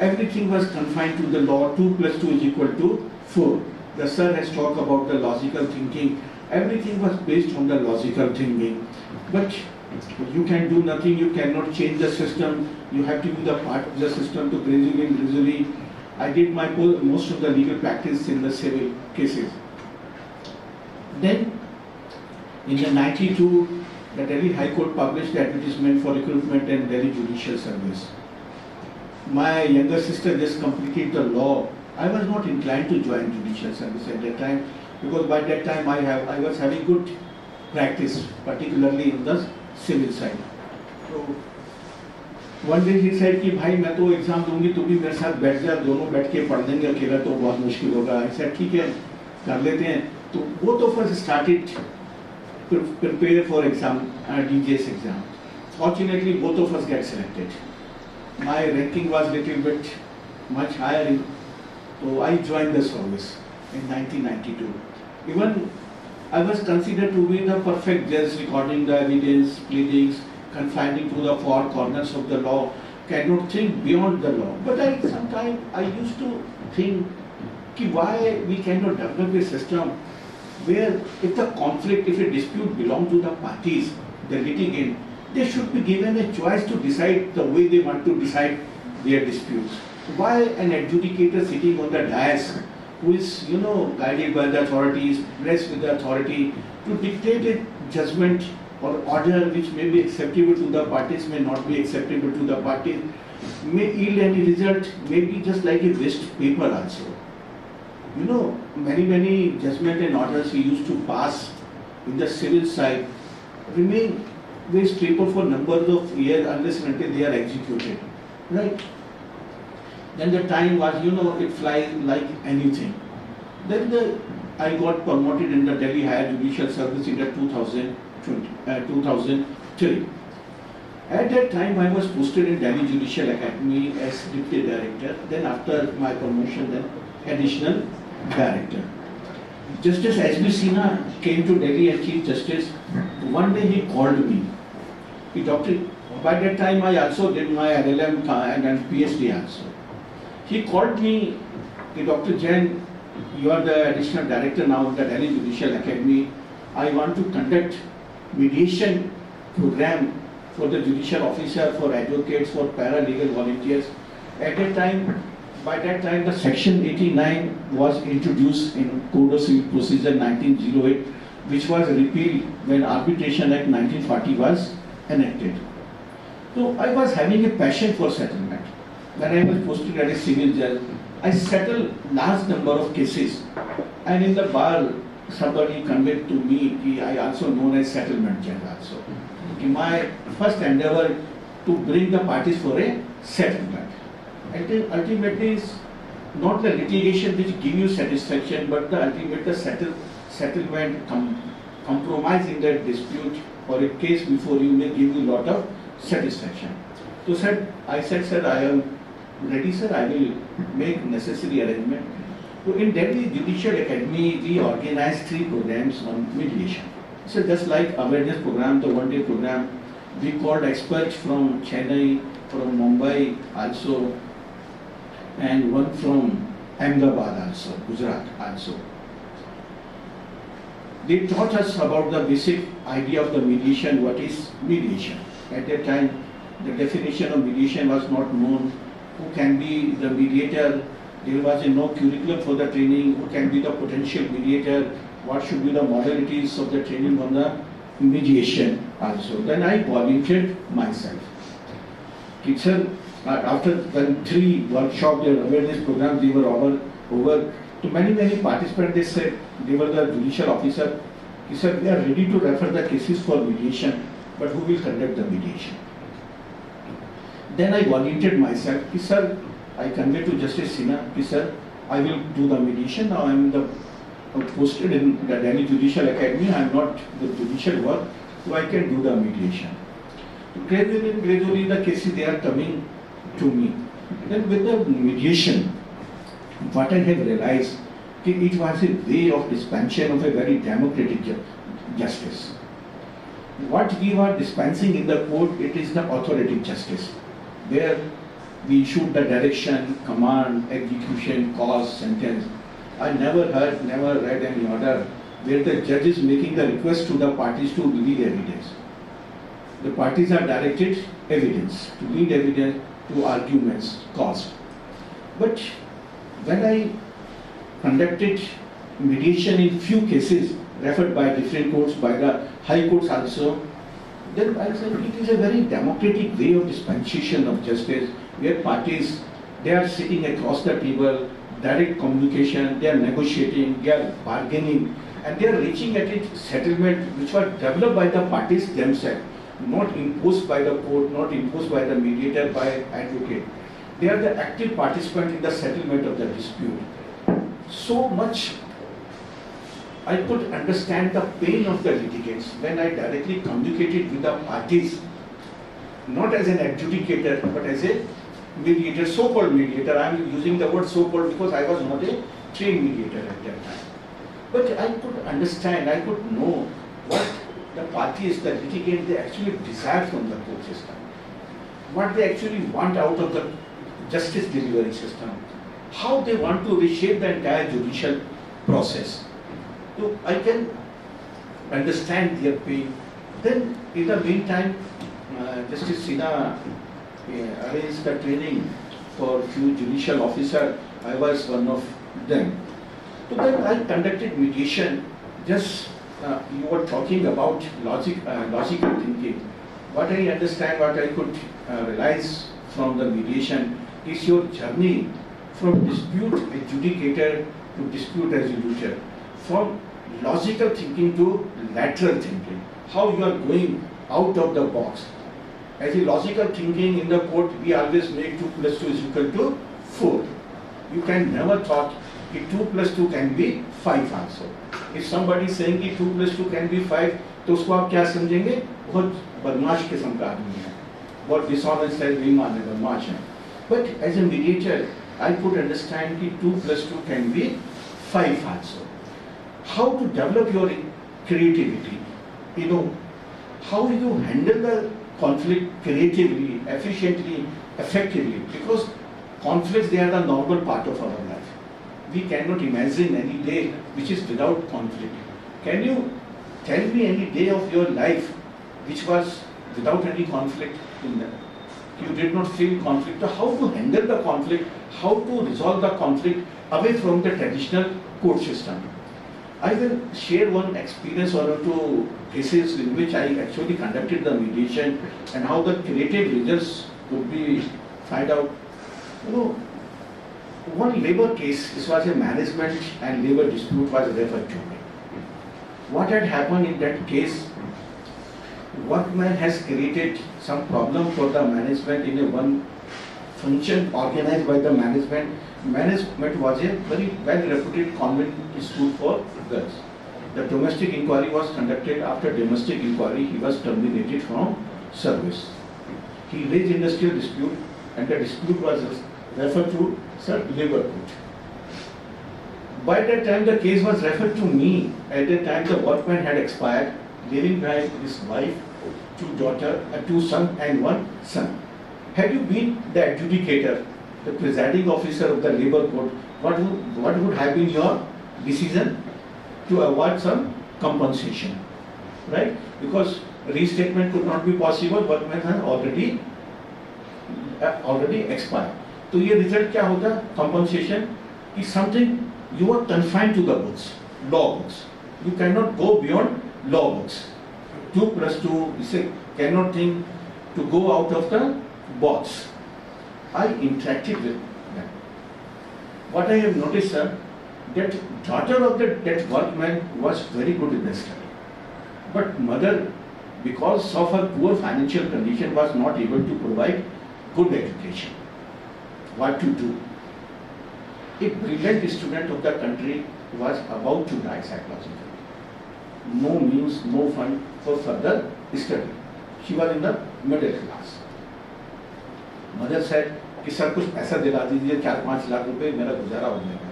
Everything was confined to the law, 2 + 2 = 4. The sir has talked about the logical thinking. Everything was based on the logical thinking. But you can do nothing, you cannot change the system, you have to be the part of the system to gradually. I did my most of the legal practice in the civil cases. Then, in the 92, the Delhi High Court published the advertisement for recruitment and Delhi Judicial Service. my younger sister just completed the law. I was not inclined to join judicial service at that time because by that time I was having good practice, particularly in the civil side. So one day he said कि भाई मैं तो exam दूंगी तू भी मेरे साथ बैठ जा, दोनों बैठ के पढ़ लेंगे, अकेला तो बहुत मुश्किल होगा. I said ठीक है कर लेते हैं. तो both of us started prepare for exam, DJ's exam. Fortunately, both of us get selected. My ranking was little bit much higher, so I joined the service in 1992. Even I was considered to be the perfect judge, recording the evidence, pleadings, confining to the four corners of the law, cannot think beyond the law. But sometimes I used to think why we cannot develop a system where if the conflict, if a dispute belongs to the parties, the litigant, they should be given a choice to decide the way they want to decide their disputes. Why an adjudicator sitting on the dais who is, guided by the authorities, blessed with the authority to dictate a judgment or order which may be acceptable to the parties, may not be acceptable to the parties, may yield any result, may be just like a waste paper also. Many judgment and orders we used to pass in the civil side remain waste paper for numbers of years unless and until they are executed. Right? Then the time was, it flies like anything. Then I got promoted in the Delhi Higher Judicial Service in the 2003. At that time, I was posted in Delhi Judicial Academy as Deputy Director. Then after my promotion, then Additional Director. Justice S.B. Sinha came to Delhi as Chief Justice. One day he called me. He talked to, by that time I also did my LLM and PhD also. He called me, Dr. Jain, you are the Additional Director now of the Delhi Judicial Academy. I want to conduct mediation program for the judicial officer, for advocates, for paralegal volunteers. At that time, by that time the section 89 was introduced in Code of Civil Procedure 1908, which was repealed when Arbitration Act 1940 was enacted. So I was having a passion for settlement. When I was posted as a civil judge, I settled large number of cases, and in the bar somebody conveyed to me I also known as settlement judge also. My first endeavor to bring the parties for a settlement. And then ultimately it's not the litigation which give you satisfaction, but the ultimate settlement compromising that dispute or a case before you may give you a lot of satisfaction. So I said, sir, I am ready, sir, I will make necessary arrangement. So in Delhi Judicial Academy, we organized 3 programs on mediation. So just like awareness program, the one-day program, we called experts from Chennai, from Mumbai also, and one from Ahmedabad also, Gujarat also. They taught us about the basic idea of the mediation, what is mediation. At that time, the definition of mediation was not known. Who can be the mediator? There was no curriculum for the training. Who can be the potential mediator? What should be the modalities of the training on the mediation also. Then I volunteered myself. Sir, after the 3 workshops, their awareness programs, they were over. To many participants, they said, they were the judicial officer. He said, we are ready to refer the cases for mediation, but who will conduct the mediation? Then I volunteered myself. Sir, I conveyed to Justice Sinha, sir, I will do the mediation. Now I am posted in the Delhi Judicial Academy. I am not the judicial work, so I can do the mediation. Gradually the cases, they are coming to me. Then with the mediation, what I have realized, it was a way of dispensation of a very democratic justice. What we were dispensing in the court, it is the authoritative justice, where we issued the direction, command, execution, cause, sentence. I never read any order where the judge is making the request to the parties to lead evidence. The parties are directed evidence, to lead evidence, to arguments, cause. But when I conducted mediation in few cases referred by different courts, by the high courts also, then I said it is a very democratic way of dispensation of justice, where parties, they are sitting across the table, direct communication, they are negotiating, they are bargaining, and they are reaching at it settlement which were developed by the parties themselves, not imposed by the court, not imposed by the mediator, by advocate. They are the active participant in the settlement of the dispute. So much I could understand the pain of the litigants when I directly communicated with the parties, not as an adjudicator, but as a mediator, so-called mediator. I am using the word so-called because I was not a trained mediator at that time. But I could understand, I could know what the parties, the litigants, they actually desire from the court system, what they actually want out of the justice delivery system, how they want to reshape the entire judicial process. So I can understand their pain. Then in the meantime, Justice Sinha arranged the training for few judicial officers. I was one of them. So then I conducted mediation. Just you were talking about logical thinking. What I understand, what I could realize from the mediation is your journey from dispute adjudicator to dispute resolutor, from logical thinking to lateral thinking, how you are going out of the box. As a logical thinking in the court, we always make 2 plus 2 is equal to 4. You can never thought that 2 plus 2 can be 5 also. If somebody is saying that 2 plus 2 can be 5, तो उसको आप क्या समझेंगे? बहुत बदमाश किस्म का आदमी है, बहुत dishonest है, बेईमान है, बदमाश है. But as a mediator, I could understand that 2 plus 2 can be 5 also. How to develop your creativity, how you handle the conflict creatively, efficiently, effectively, because conflicts, they are the normal part of our life. We cannot imagine any day which is without conflict. Can you tell me any day of your life which was without any conflict in that? You did not feel conflict. So how to handle the conflict, how to resolve the conflict away from the traditional court system. I will share one experience or 2 cases in which I actually conducted the mediation and how the creative results could be find out. One labor case, this was a management and labor dispute was referred to me. What had happened in that case, workman has created some problem for the management in a one function organized by the management. Management was a very well-reputed convent school for girls. The domestic inquiry was conducted. After domestic inquiry, he was terminated from service. He raised industrial dispute, and the dispute was referred to labor court. By that time, the case was referred to me. At that time, the workman had expired, leaving behind his wife, 2 daughters, 2 sons, and 1 son. Had you been the adjudicator, the presiding officer of the labor court, what would have been your decision? To award some compensation, right? Because restatement could not be possible, workman had already expired. So ये result क्या होता? Compensation is something you are confined to the books, law books. You cannot go beyond law books. 2 plus 2, you say, cannot think to go out of the box. I interacted with them. What I have noticed, sir, that daughter of that workman was very good in the study. But mother, because of her poor financial condition, was not able to provide good education. What to do? A brilliant student of the country was about to die psychologically. No means, no fund for further study. She was in the middle class. Mother said, कि sir कुछ पैसा दिला दीजिए 4-5 लाख रुपए मेरा गुजारा हो जाएगा.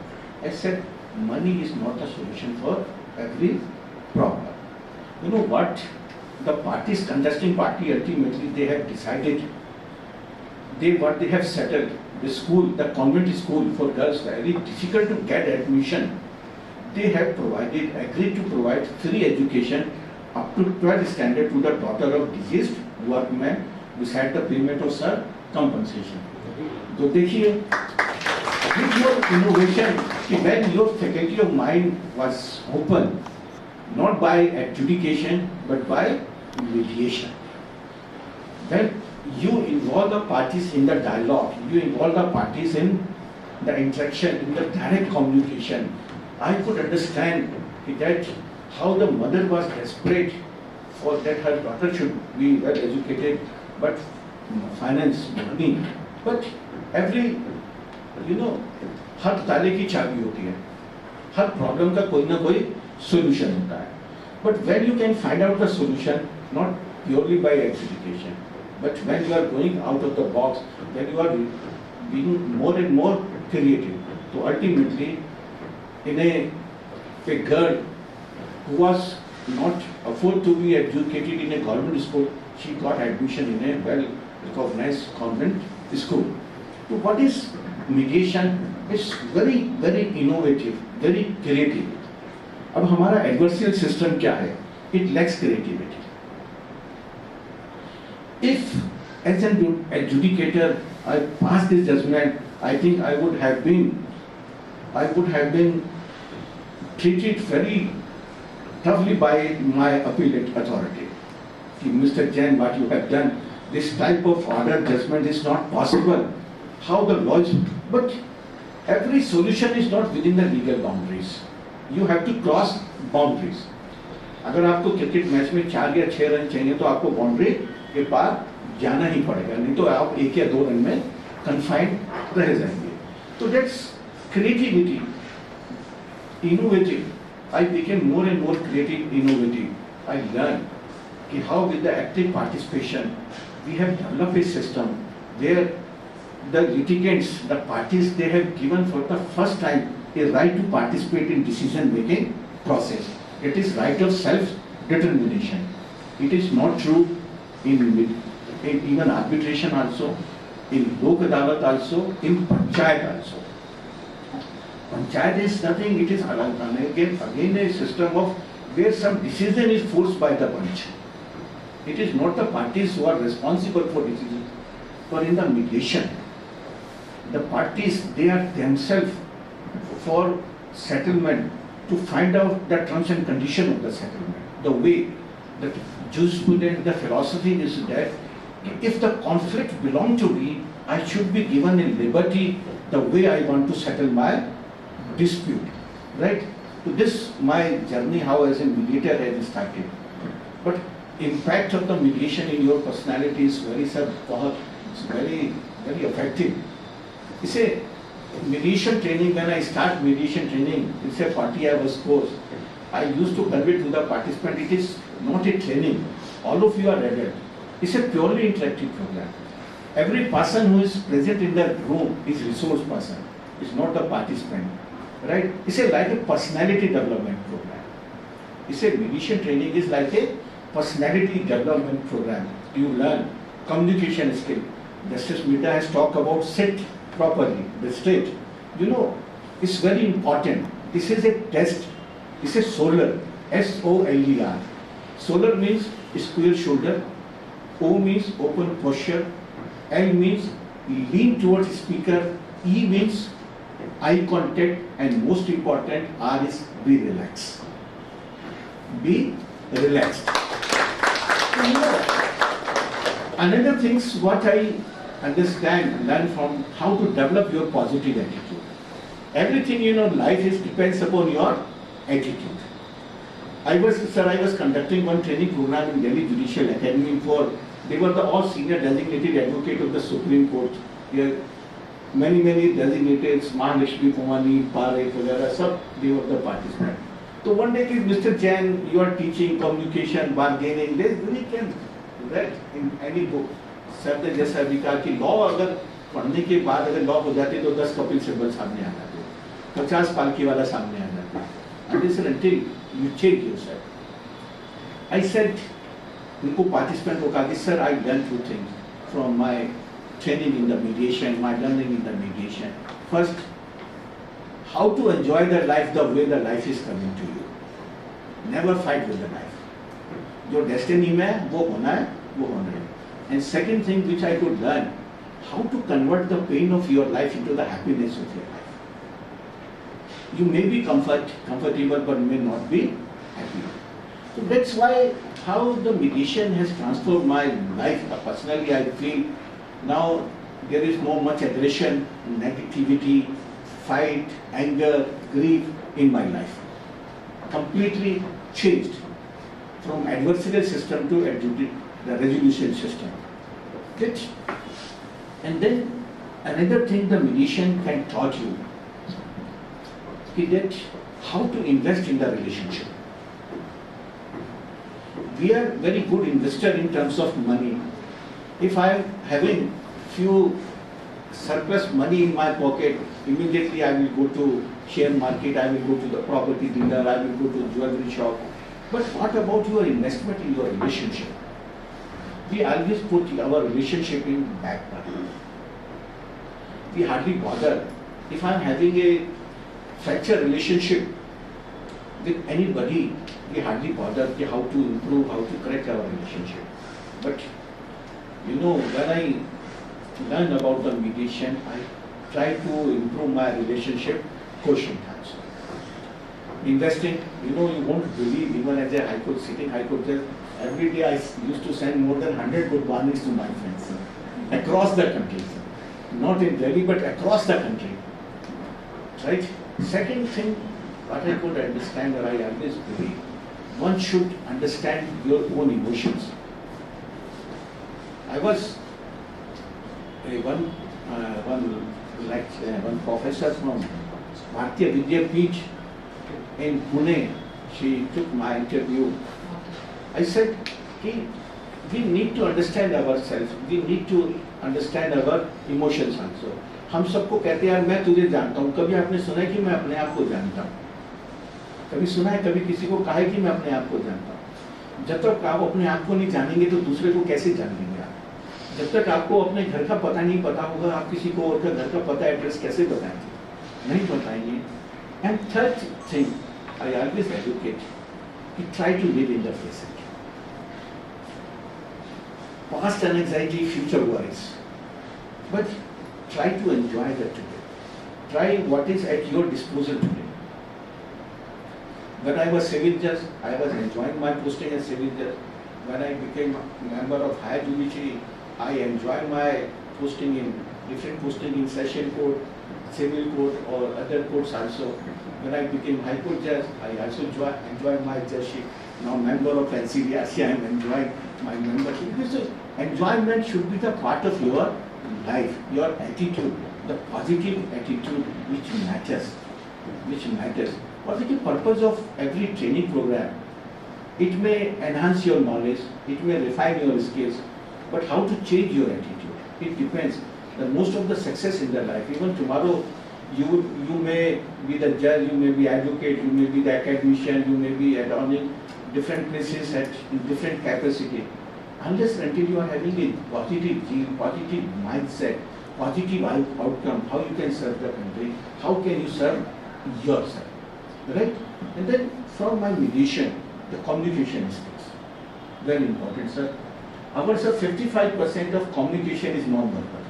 I said, money is not a solution for every problem. You know what? The parties, contesting party, ultimately they have decided. What they have settled, the school, the convent school for girls, very difficult to get admission. They have agreed to provide free education up to 12th standard to the daughter of deceased workman, beside the payment of compensation. So देखिए, with your innovation, when your faculty of mind was open, not by adjudication but by mediation. when you involve the parties in the dialogue, you involve the parties in the interaction, in the direct communication, I could understand that how the mother was desperate for that her daughter should be well educated, but finance, money, but every, हर ताले की चाबी होती है, हर problem का कोई ना कोई solution होता है. But when you can find out the solution, not purely by education, but when you are going out of the box, then you are being more and more creative. So ultimately, in a girl who was not afford to be educated in a government school, she got admission in a well-recognized convent school. So what is mediation? It's very, very innovative, very creative. अब हमारा adversarial system क्या है? It lacks creativity. If as an adjudicator I passed this judgment, I think I would have been treated very toughly by my appellate authority. Mr. Jain, what you have done, this type of order judgment is not possible. How the law is, but every solution is not within the legal boundaries. You have to cross boundaries. अगर आपको cricket match में 4 या 6 run चाहिए तो आपको boundary के पार जाना ही पड़ेगा, नहीं तो आप 1 या 2 रन में कन्फाइंड रह जाएंगे. तो that's creativity, innovative. I became more and more creative, innovative. I learned how with the active participation we have developed a system where the litigants, the parties, they have given for the first time a right to participate in decision-making process. It is right of self-determination. It is not true in even arbitration also, in Lok Adalat also, in Panchayat also. Panchayat is nothing, it is again a system of where some decision is forced by the bunch. It is not the parties who are responsible for decision. But in the mediation, the parties, they are themselves for settlement to find out the terms and condition of the settlement. The way that jurisprudence, the philosophy is that if the conflict belongs to me, I should be given a liberty the way I want to settle my dispute. Right? So this my journey how as a mediator has started. But impact of the mediation in your personality is very very effective. You say mediation training, when I start mediation training, it's a 40 hours course. I used to convey to the participant, it is not a training. All of you are adult. It's a purely interactive program. Every person who is present in the room is resource person. It's not the participant. Right? It's like a personality development program. It's a mediation training is like a personality development program. You learn communication skill. Justice Midha has talked about sit properly, the straight. It's very important. This is a test. It's a solar, S-O-L-E-R. Solar means square shoulder. O means open posture. L means lean towards speaker. E means eye contact, and most important, R is be relaxed. Be relaxed. Another thing is what I learn from how to develop your positive attitude. Everything life depends upon your attitude. I was conducting one training program in Delhi Judicial Academy they were all senior designated advocate of the Supreme Court. Here, many designated, Mahalakshmi, Kumani, Parekh, etc. They were the participants. So one day, Mr. Jain, you are teaching communication, bargaining. We can read in any book. Sir ने जैसा अभी कहा कि law अगर पढ़ने के बाद अगर लॉ हो जाते तो 10 कपिल सिब्बल सामने आ जाते, 50 पालकी वाला सामने आ जाते. And this is until you change yourself. I said, उनको participant को कहा कि sir, I learned 2 things from my training in the mediation, my learning in the mediation. First, how to enjoy the life the way the life is coming to you. Never fight with the life. जो destiny में है वो होना है, वो होना है. And second thing which I could learn, how to convert the pain of your life into the happiness of your life. You may be comfortable but may not be happy. So that's why how the meditation has transformed my life. Personally, I feel now there is no much aggression, negativity, fight, anger, grief in my life. Completely changed from adversarial system to the resolution system. Right? And then another thing the meditation can taught you is that how to invest in the relationship. We are very good investor in terms of money. If I am having few surplus money in my pocket, immediately I will go to share market, I will go to the property dealer, I will go to jewelry shop. But what about your investment in your relationship? We always put our relationship in back burner. We hardly bother. If I am having a fractured relationship with anybody, we hardly bother how to improve, how to correct our relationship. But when I learn about the meditation, I try to improve my relationship quotient times. Investing, you won't believe, even as a High Court sitting High Court judge, every day I used to send more than 100 good mornings to my friends across the country. Not in Delhi, but across the country. Right? Second thing, what I could understand, or I always believe, one should understand your own emotions. I was one professor from Bharatiya Vidyapeeth in Pune. She took my interview. I said, we need to understand ourselves. We need to understand our emotions also. हम सबको कहते हैं यार मैं तुझे जानता हूँ. कभी आपने सुना है कि मैं अपने आप को जानता हूँ? कभी सुना है कभी किसी को कहा है कि मैं अपने आप को जानता हूँ? जब तक आप अपने आप को नहीं जानेंगे तो दूसरे को कैसे जान लेंगे आप? जब तक आपको अपने घर का पता नहीं पता होगा, आप किसी को और का घर का पता एड्रेस कैसे बताएंगे? नहीं बताएंगे. And third thing, I always advocate, try to live in the present. Past anxiety, future worries. But try to enjoy the today. Try what is at your disposal today. When I was civil judge, I was enjoying my posting as civil judge. When I became a member of higher judiciary, I enjoyed my posting in different posting in session court, civil court or other courts also. When I became High Court judge, I also enjoyed my judgeship. Now member of NCDRC, I am enjoying my membership. Because enjoyment should be the part of your life, your attitude, the positive attitude which matters. What is the purpose of every training program? It may enhance your knowledge, it may refine your skills, but how to change your attitude? It depends. The most of the success in the life, even tomorrow, you may be the judge, you may be advocate, you may be the academician, you may be adorning different places at different capacity. Unless until you are having a positive gene, positive mindset, positive outcome, how you can serve the country, how can you serve yourself, right? And then from my mediation, the communication skills, very important, sir. Our sir, 55% of communication is non-verbal.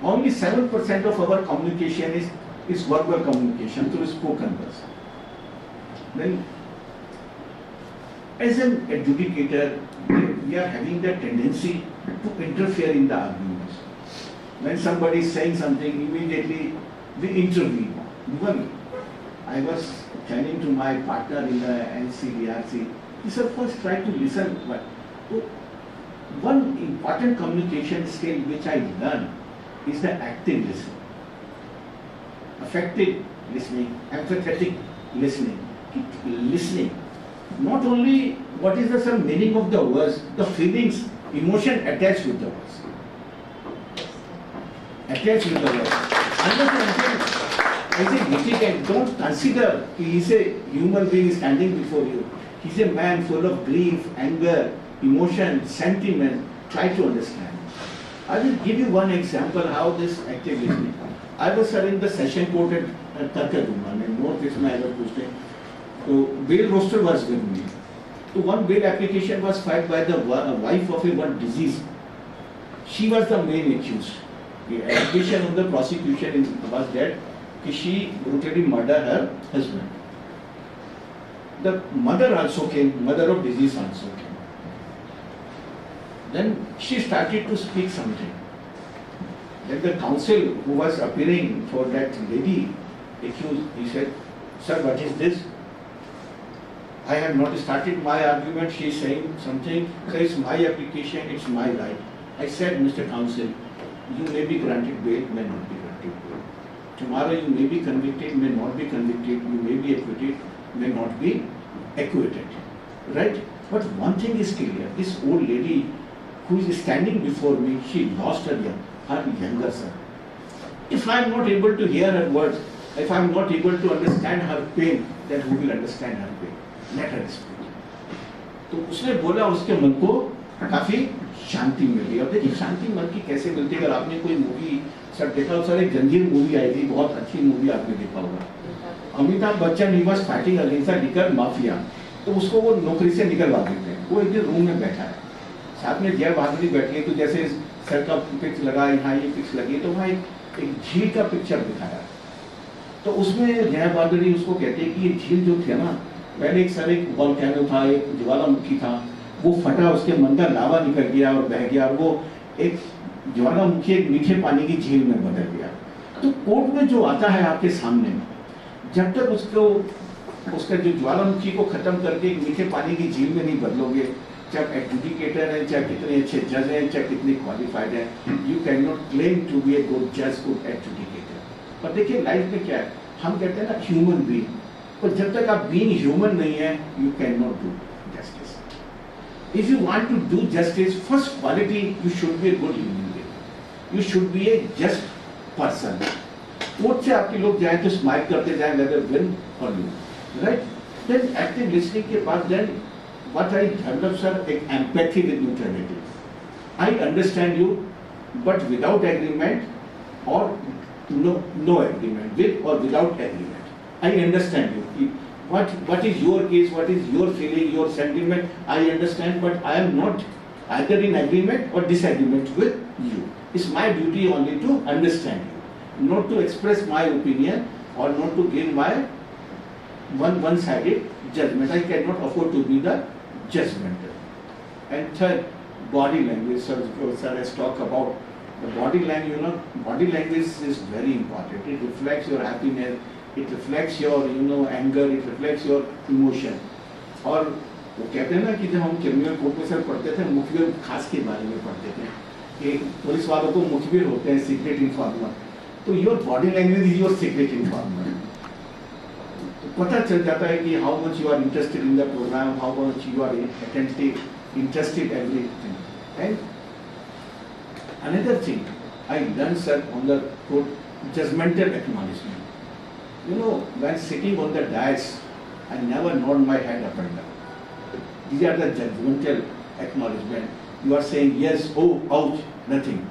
Only 7% of our communication is verbal communication through spoken words. Then, as an adjudicator, we are having the tendency to interfere in the arguments. When somebody is saying something, immediately we intervene. Even I was telling to my partner in the NCDRC, he said, first try to listen. But one important communication skill which I learned is the active listening, affective listening, empathetic listening. Listening. Not only what is the meaning of the words, the feelings, emotion attached with the words. Attached with the words. As a litigant, don't consider he is a human being standing before you. He is a man full of grief, anger, emotion, sentiment. Try to understand. I will give you one example how this active listening. I was serving the session court at Tarkaduma in North-East Mahara posting. So bail roster was given me. So one bail application was filed by the wife of a one deceased. She was the main accused. The allegation of the prosecution was that she brutally murdered her husband. the mother also came, mother of disease also came. Then she started to speak something. Then the counsel who was appearing for that lady accused, he said, "Sir, what is this? I have not started my argument." She is saying something, "Sir, it's my application, it's my right." I said, "Mr. Counsel, you may be granted bail, may not be granted bail. Tomorrow you may be convicted, may not be convicted, you may be acquitted, may not be acquitted." Right? But one thing is clear, this old lady who is standing before me, she lost her younger son. If I am not able to hear her words, if I am not able to understand her pain, then who will understand her pain? Let her speak. तो उसने बोला, उसके मन को काफी शांति मिली। अब देखिए शांति मन की कैसे मिलती है? अगर आपने कोई मूवी सर देखा हो, सर एक जंजीर मूवी आई थी, बहुत अच्छी मूवी आपने देखा होगा। Amitabh Bachchan he was fighting against the liquor mafia, तो उसको वो नौकरी से निकलवा देते हैं। वो एक दिन रूम में बैठा है, साथ में जय बहादुरी बैठी है, तो जैसे सर का पिक्स लगा, यहाँ ये पिक्स लगी, तो वहाँ एक झील का पिक्चर दिखाया। तो उसमें जय बहादुरी उसको कहते हैं कि ये झील जो थी ना, पहले एक वोल्केनो था, एक ज्वालामुखी था, वो फटा, उसके अंदर लावा निकल गया और बह गया, और वो एक ज्वालामुखी एक मीठे पानी की झील में बदल गया। तो कोर्ट में जो आता है आपके सामने, जब तक उसका जो ज्वालामुखी को खत्म करके एक मीठे पानी की झील में नहीं बदलोगे, चाहे एडजुडिकेटर है, चाहे कितने अच्छे जज हैं, चाहे कितने क्वालिफाइड हैं, you can not claim to be a good जज, गुड एडजुडिकेटर। पर देखिए लाइफ में क्या है, हम कहते हैं ना ह्यूमन बीइंग, पर जब तक आप बीइंग ह्यूमन नहीं है, you can not do justice. If you want to do justice, first quality, you should be a good human being, you should be a just person. Court से आपके लोग जाए तो स्माइल करते जाए, वेदर विन और lose, right? Then active listening के बाद then what I develop, sir, empathy with neutrality. I understand you, but without agreement or no agreement, with or without agreement. I understand you. What is your case? What is your feeling? Your sentiment? I understand, but I am not either in agreement or disagreement with you. It's my duty only to understand you, not to express my opinion or not to give my one-sided judgment. I cannot afford to be the judgmental. And third, body language. Sir has talked about the body language. Body language is very important. It reflects your happiness, it reflects your anger, it reflects your emotion. और वो कहते हैं ना कि जब हम criminal court में sir पढ़ते थे, मुखबिर खास के बारे में पढ़ते थे कि पुलिस वालों को मुखबिर होते हैं, सीक्रेट इन्फॉर्मर। तो your body language is your secret informer. पता चल जाता है कि how much you are interested in the program, how much you are attentive, interested everything. And another thing I learned, sir, on the quote, judgmental acknowledgement. You know, when sitting on the dais, I never nod my head up and down. These are the judgmental acknowledgement. You are saying yes, oh, ouch, nothing.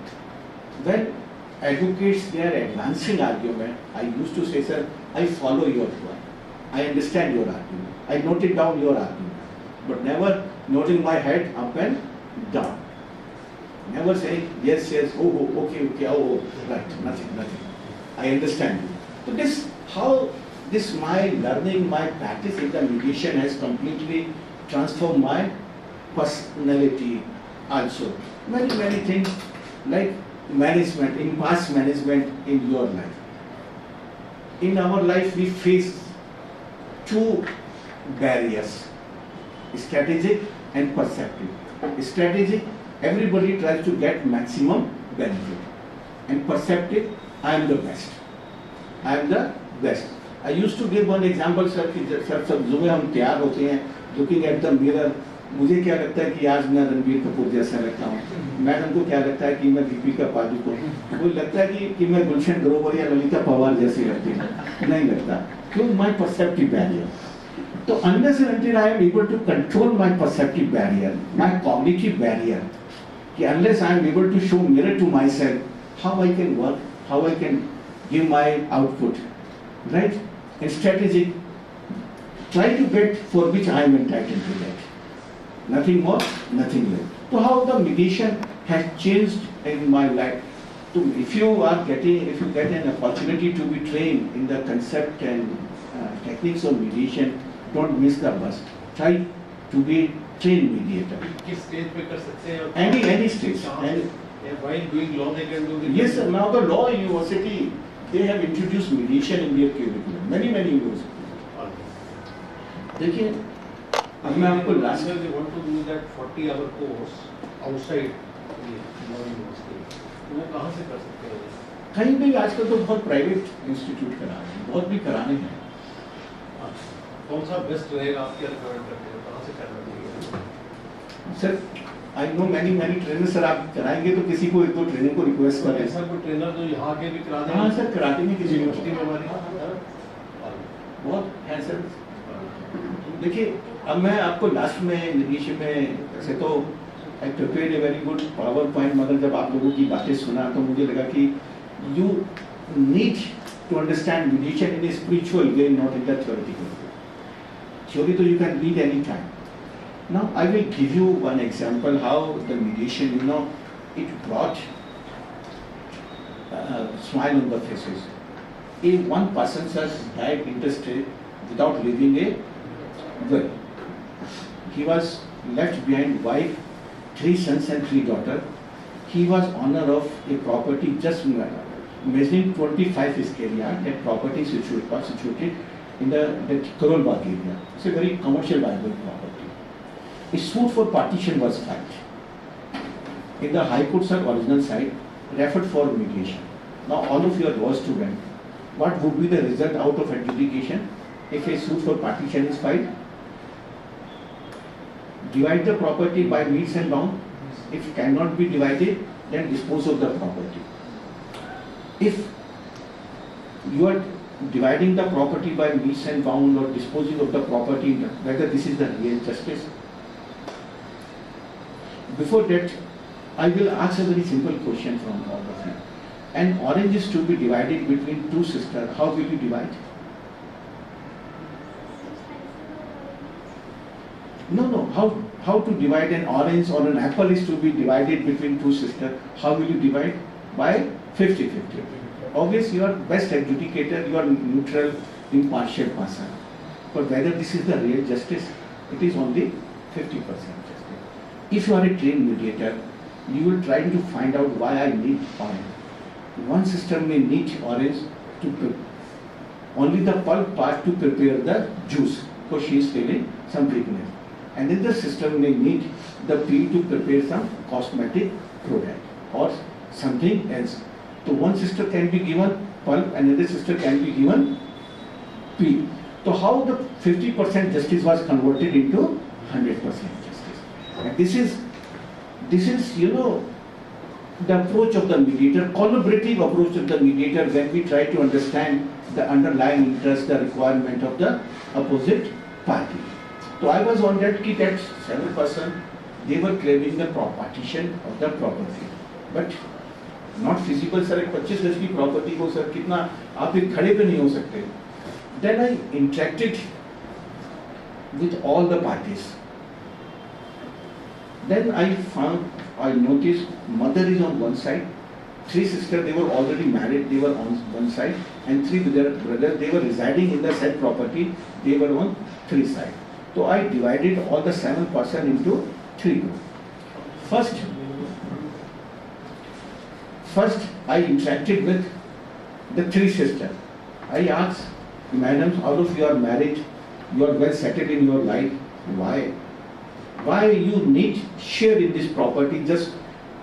When advocates they are advancing argument, I used to say, sir, I follow your point. I understand your argument. I noted down your argument, but never nodding my head up and down. Never saying yes, yes, oh, okay, oh, right, nothing. I understand you. So this my learning, my practice in the mediation has completely transformed my personality also. Many things like management, in past management in your life. In our life we face two barriers, strategic and perceptive. Strategic, everybody tries to get maximum benefit. And perceptive, I am the best. I used to give one example, sir, कि sir सुबह हम तैयार होते हैं, looking at the mirror, मुझे क्या लगता है कि आज मैं रणबीर कपूर जैसा लगता हूँ, मैडम को क्या लगता है कि मैं दीपिका पादुकोण, मुझे लगता है कि मैं गुलशन ग्रोवर या ललिता पवार जैसी लगती हूँ, नहीं लगता, क्यों? My perceptive barrier. So unless and until I am able to control my perceptive barrier, my cognitive barrier, unless I am able to show mirror to myself, how I can work, how I can give my output, right? And strategic, try to get for which I am entitled to that. Nothing more, nothing less. So how the mediation has changed in my life. So if you get an opportunity to be trained in the concept and techniques of mediation, don't miss the bus. Try to be trained mediator. किस stage पे कर सकते हैं? Any stage. While doing law, they can do the. Yes, sir. Now the law university, they have introduced mediation in their curriculum. Many universities. देखिए, अब मैं आपको last. They want to do that 40-hour course outside law university. वो कहाँ से कर सकते हैं? कहीं भी आजकल तो बहुत प्राइवेट इंस्टीट्यूट करा रहे हैं, बहुत भी कराने हैं. कौन सा बेस्ट रहेगा आपके रिकमेंड करते हैं? कहाँ से करना चाहिए? Sir, I know many trainer. Sir, आप कराएंगे तो किसी को एक दो ट्रेनर को रिक्वेस्ट करें. ऐसा कोई ट्रेनर जो यहाँ के भी करा दें? हाँ सर, कराते हैं किसी यूनिवर्सिटी में हमारी बहुत है सर. देखिए, अब मैं आपको लास्ट में इंग्लिश में ऐसे तो आई prepared a very good power point, मगर जब आप लोगों की बातें सुना तो मुझे लगा कि you need to understand mediation in a spiritual way, not in the theoretical way. Theory तो you can read any time. Now I will give you one example how the mediation, it brought smile on the faces. If one person has died interested without leaving a will, he was left behind wife, 3 sons and 3 daughters. He was owner of a property just measuring 25 square yard. That property was situated in the Karol Bagh area. It's a very commercial viable property. A suit for partition was filed. In the High Court, sir, original side, referred for mediation. Now all of you are law students. What would be the result out of adjudication if a suit for partition is filed? Divide the property by meets and bounds. If it cannot be divided, then dispose of the property. If you are dividing the property by meets and bounds or disposing of the property, whether this is the real justice. Before that, I will ask a very simple question from all of you. An orange is to be divided between 2 sisters. How will you divide? No. How to divide an orange or an apple is to be divided between 2 sisters. How will you divide? By 50-50. Obviously, you are best adjudicator, you are neutral, impartial person. But whether this is the real justice, it is only 50% justice. If you are a trained mediator, you will try to find out why I need orange. One sister may need orange to only the pulp part to prepare the juice because she is feeling some weakness. And then the sister may need the peel to prepare some cosmetic product or something else. So one sister can be given pulp, another sister can be given peel. So how the 50% justice was converted into 100% justice. And this is the approach of the mediator, collaborative approach of the mediator when we try to understand the underlying interest, the requirement of the opposite party. So I was on that 7%, they were claiming the partition of the property. But not feasible, sir. 25 गज की property को sir कितना आप एक खड़े पे नहीं हो सकते. Then I interacted with all the parties. Then I noticed mother is on one side, 3 sisters, they were already married, they were on one side, and 3 brothers, they were residing in the said property, they were on 3 sides. So I divided all the 7% into 3 groups. First, I interacted with the 3 sisters. I asked, madam, all of you are married, you are well settled in your life, why? Why you need share in this property, just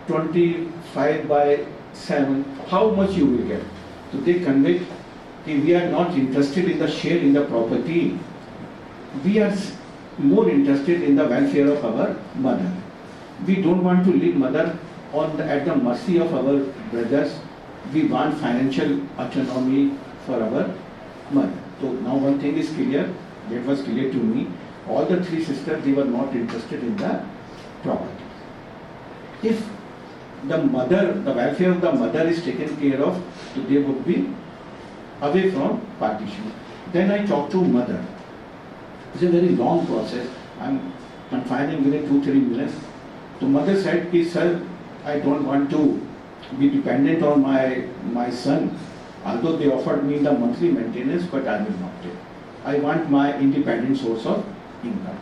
25/7, how much you will get? So they conveyed, we are not interested in the share in the property, we are more interested in the welfare of our mother. We don't want to leave mother at the mercy of our brothers. We want financial autonomy for our mother. So now one thing is clear, that was clear to me. All the 3 sisters, they were not interested in the property. If the welfare of the mother is taken care of, so they would be away from partition. Then I talked to mother. It's a very long process. I'm confining within 2-3 minutes. So mother said, sir, I don't want to be dependent on my son. Although they offered me the monthly maintenance, but I will not take. I want my independent source of income.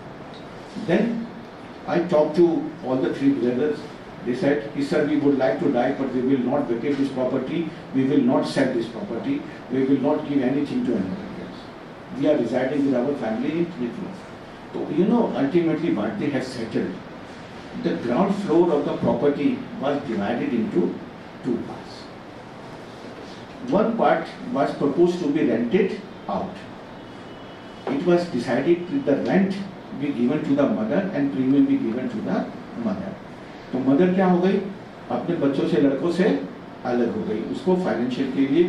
Then I talked to all the three brothers. They said, sir, we would like to die, but we will not vacate this property, we will not sell this property, we will not give anything to anybody else. We are residing with our family in Midha. So, you know, ultimately what they have settled, the ground floor of the property was divided into two parts. One part was proposed to be rented out. It was decided that the rent be given to the mother and premium be given to the mother. तो mother क्या हो गई, अपने बच्चों से लड़कों से अलग हो गई. उसको फाइनेंशियल के लिए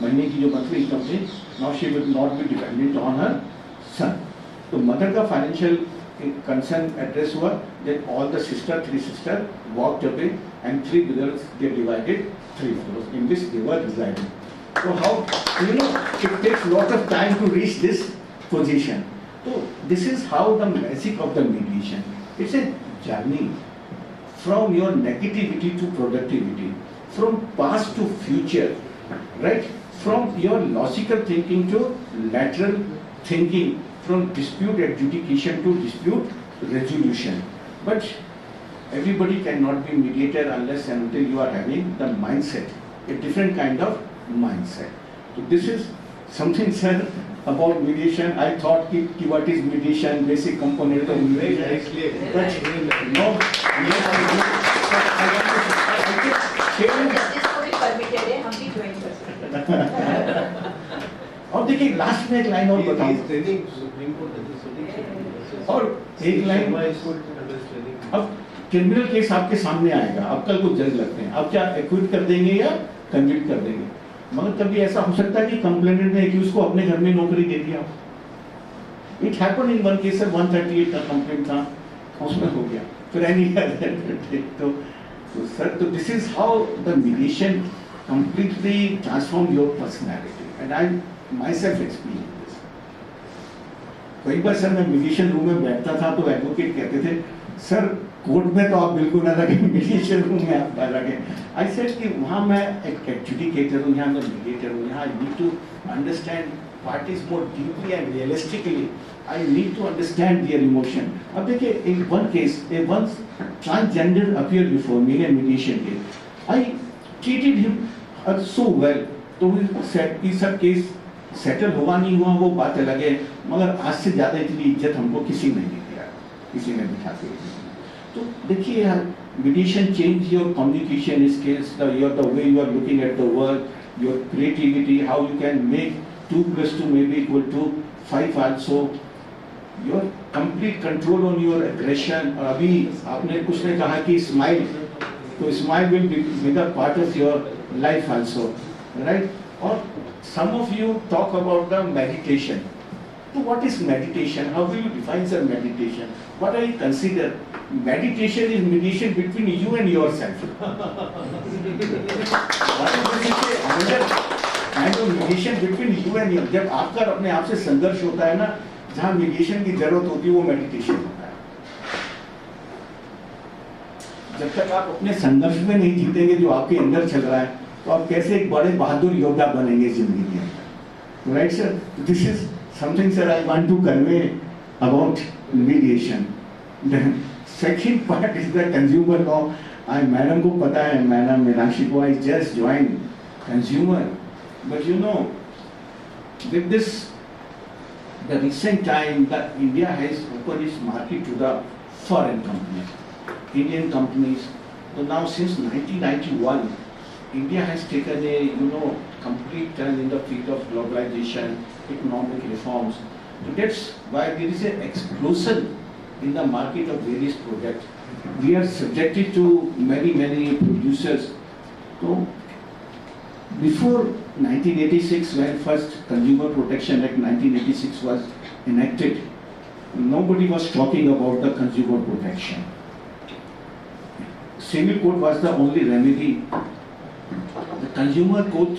महीने की जो मंथली इनकम थी, now she will not be dependent on her son. तो मदर का फाइनेंशियल concern address हुआ, then all the three sisters walked away and three brothers they divided 3 floors in which they were residing. So how, you know, it takes lot of time to reach this position. So this is how the magic of the mediation. It's a journey from your negativity to productivity, from past to future, right? From your logical thinking to lateral thinking, from dispute adjudication to dispute resolution. But everybody cannot be mediator unless and until you are having the mindset, a different kind of mindset. So this is something, sir, about mediation. I thought what is mediation, basic component of mediation. But no, और देखिए last में एक line और बताऊं, और एक line, अब criminal case आपके सामने आएगा, अब कल को जज लगते हैं, अब क्या एक्विट कर देंगे या कन्विक्ट कर देंगे. मगर कभी ऐसा हो सकता है कि कंप्लेनेंट ने एक्यूज को अपने घर में नौकरी दे दिया. It happened in one case, 138 का कंप्लेंट था, उसमें हो गया. फिर एनी तो सर, तो this is how the mediation completely transform your personality and I myself experienced this. कई बार सर मैं मीडिएशन रूम में बैठता था तो एडवोकेट कहते थे, सर कोर्ट में तो आप बिल्कुल ना लगे, मीडिएशन रूम में आप लगे. आई सेड कि वहाँ मैं एक एडजुडिकेटर हूँ, यहाँ मैं मीडिएटर हूँ, यहाँ I need to understand parties more deeply and realistically. I need to understand their emotion. अब देखिए, in one case a one transgender appear before me in mediation case. I treated him so well. तो he said कि sir case settle हुआ नहीं हुआ वो बात अलग है, मगर आज से ज्यादा इतनी इज्जत हमको किसी ने नहीं दिया, किसी ने बिठा के. तो देखिए यार, mediation change your communication skills, the way you are looking at the world, your creativity, how you can make 2 + 2 maybe equal to 5 also, your complete control on your aggression. अभी आपने कुछ ने कहा कि smile, तो smile will be a part of your life also, right? Or some of you talk about the meditation. So what is meditation? How will you define the meditation? What I consider meditation is mediation between you and yourself. What is another kind of mediation between you and you? जब आपका अपने आप से संघर्ष होता है ना, जहाँ mediation की जरूरत होती है वो meditation होता है. जब तक आप अपने संघर्ष में नहीं जीतेंगे जो आपके अंदर चल रहा है, तो आप कैसे एक बड़े बहादुर योद्धा बनेंगे जिंदगी के अंदर. Right sir, this is something sir I want to convey about mediation. Second part is the consumer law. I madam को पता है, मैडम मीनाक्षी को, I just join consumer, but you know with this the recent time that India has open its market to the foreign companies, Indian companies. तो now since 1991 India has taken a, you know, complete turn in the field of globalization, economic reforms. So that's why there is an explosion in the market of various products. We are subjected to many producers. So before 1986, when first Consumer Protection Act 1986 was enacted, nobody was talking about the consumer protection. Civil code was the only remedy. The Consumer Code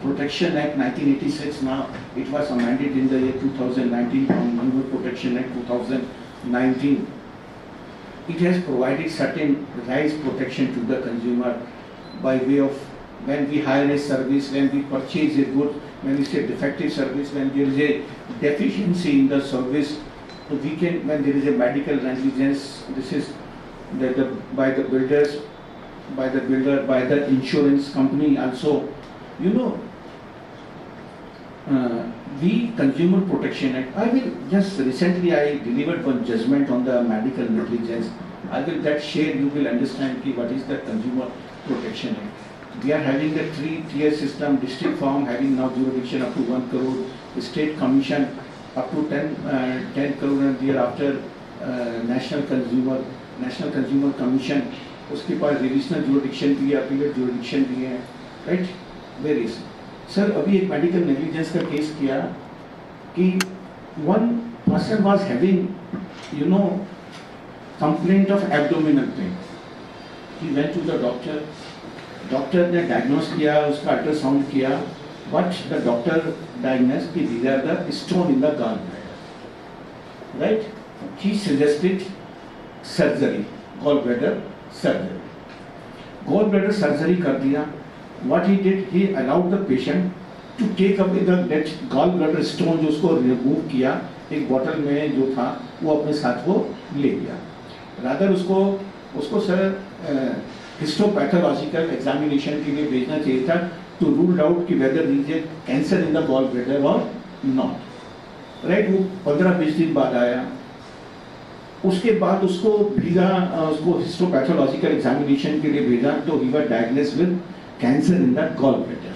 Protection Act 1986, now it was amended in the year 2019, Consumer Protection Act 2019. It has provided certain rights protection to the consumer by way of when we hire a service, when we purchase a good, when we say defective service, when there is a deficiency in the service, so we can, when there is a medical negligence, this is by the builders, by the builder, by the insurance company also, you know, the Consumer Protection Act. I will just recently I delivered one judgment on the medical negligence. I will that share, you will understand what is the Consumer Protection Act. We are having a 3-tier system, district firm having now jurisdiction up to 1 crore, state commission up to 10 crore, and thereafter National Consumer Commission, उसके पास revisional jurisdiction भी है, appellate jurisdiction भी है, right? Various sir अभी एक medical negligence का case किया कि one person was having you know complaint of abdominal pain. He went to the doctor, doctor ने डायग्नोस किया, उसका अल्ट्रासाउंड किया, बट द डॉक्टर डायग्नोस कि these are the stone in the gall bladder, right? He suggested surgery, gall bladder surgery. Gall bladder surgery कर दिया. What he did, he allowed the patient to take away that gall bladder stone जो उसको remove किया, एक bottle में जो था वो अपने साथ वो ले गया. रादर उसको सर हिस्टोपैथोलॉजिकल एग्जामिनेशन के लिए भेजना चाहिए था टू रूल आउट कि whether is a cancer in the gall bladder और नॉट, राइट? वो 15-20 दिन बाद आया. उसके बाद उसको भेजा, उसको हिस्टोपैथोलॉजिकल एग्जामिनेशन के लिए भेजा, तो he was diagnosed with cancer in the gallbladder.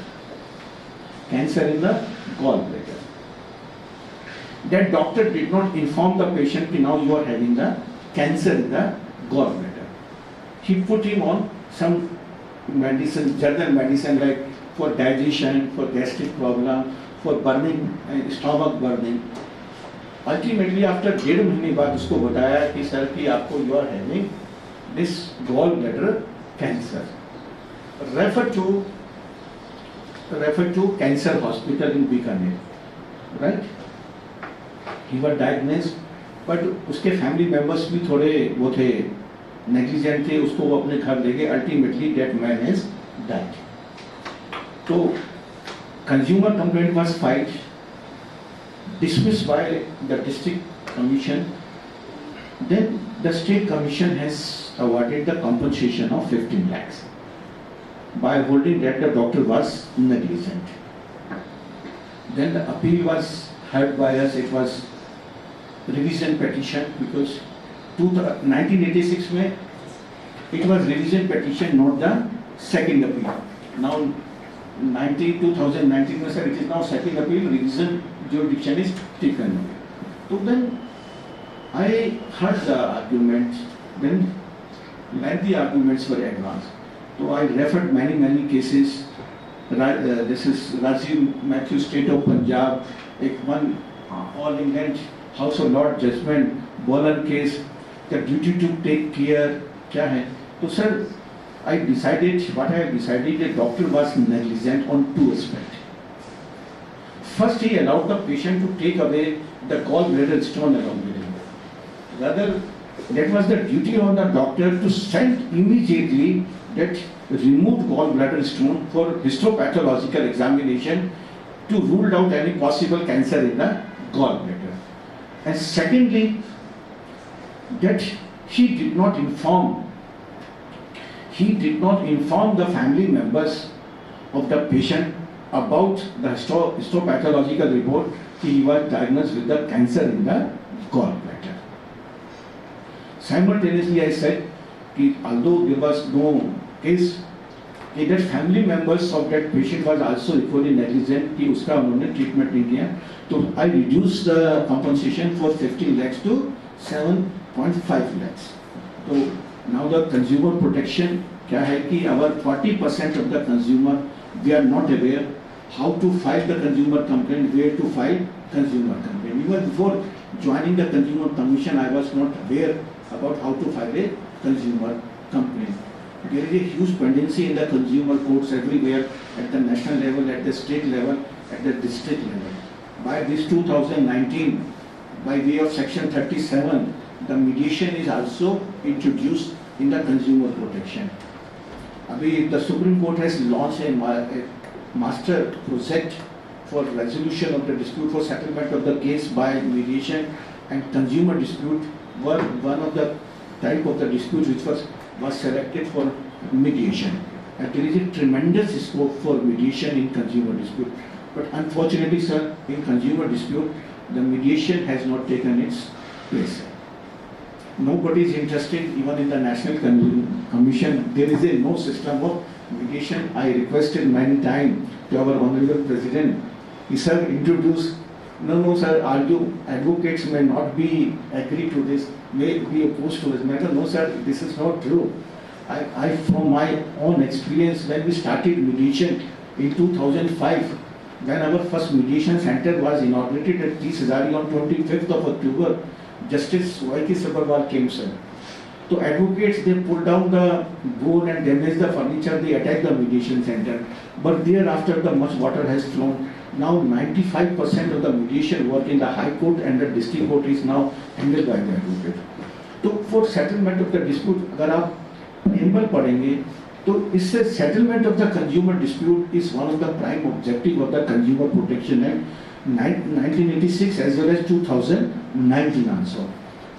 Cancer in the gallbladder. That doctor did not inform the patient that now you are having the cancer in the gallbladder. He put him on some medicine, general medicine like for digestion, for gastric problem, for burning, stomach burning. Ultimately, after 1.5 महीने बाद उसको बताया कि sir कि आपको you are having this gallbladder cancer. Refer to cancer hospital in Bikaner, right? He was diagnosed, but उसके family members भी थोड़े वो थे, negligent थे, उसको वो अपने घर ले गए. Ultimately, that man has died. तो consumer complaint was filed, dismissed by the district commission. Then the state commission has awarded the compensation of 15 lakhs. By holding that the doctor was negligent. Then the appeal was heard by us. It was revision petition because 1986 में it was revision petition, not the second appeal. Now 2019 में sir it is now second appeal, revision jurisdiction is taken. So then I heard the arguments. Then lengthy arguments were advanced. So I referred many cases. This is Rajiv Matthew State of Punjab, one all England House of Lords judgment, Bolan case, the duty to take care क्या है? तो sir, what I decided, the doctor was negligent on 2 aspects. First, he allowed the patient to take away the gallbladder stone along with him. Rather, that was the duty on the doctor to send immediately that removed gallbladder stone for histopathological examination to rule out any possible cancer in the gallbladder. And secondly, that he did not inform the family members of the patient about the histopathological report. He was diagnosed with the cancer in the gallbladder. Simultaneously, I said that although there was no case, that family members of that patient was also equally negligent कि उसका उन्होंने treatment नहीं किया. तो I reduced the compensation for 15 lakhs to 7.5 lakhs. So now the consumer protection क्या है कि our 40% of the consumer we are not aware how to file the consumer complaint, where to file consumer complaint. Even before joining the consumer commission, I was not aware about how to file a consumer complaint. There is a huge pendency in the consumer courts everywhere, at the national level, at the state level, at the district level. By this 2019, by way of section 37, the mediation is also introduced in the consumer protection. Abhi, the Supreme Court has launched a master project for resolution of the dispute, for settlement of the case by mediation, and consumer dispute were one of the type of the dispute which was selected for mediation. And there is a tremendous scope for mediation in consumer dispute. But unfortunately, sir, in consumer dispute, the mediation has not taken its place. Nobody is interested, even in the National Commission, there is no system of mediation. I requested many times to our Honorable President, he said, introduce, no sir, advocates may not be agree to this, may be opposed to this matter. No sir, this is not true. I from my own experience, when we started mediation in 2005, when our first mediation center was inaugurated at T. Hazari on 25th of October, Justice Y.K. Sabharwal came, sir. So advocates, they pulled down the board and damaged the furniture, they attacked the mediation center. But thereafter, the much water has flown. Now 95% of the mediation work in the High Court and the District Court is now handled by the advocate. So for settlement of the dispute, अगर आप preamble पढ़ेंगे, तो इससे settlement of the consumer dispute is one of the prime objective of the Consumer Protection Act 1986 as well as 2019 also.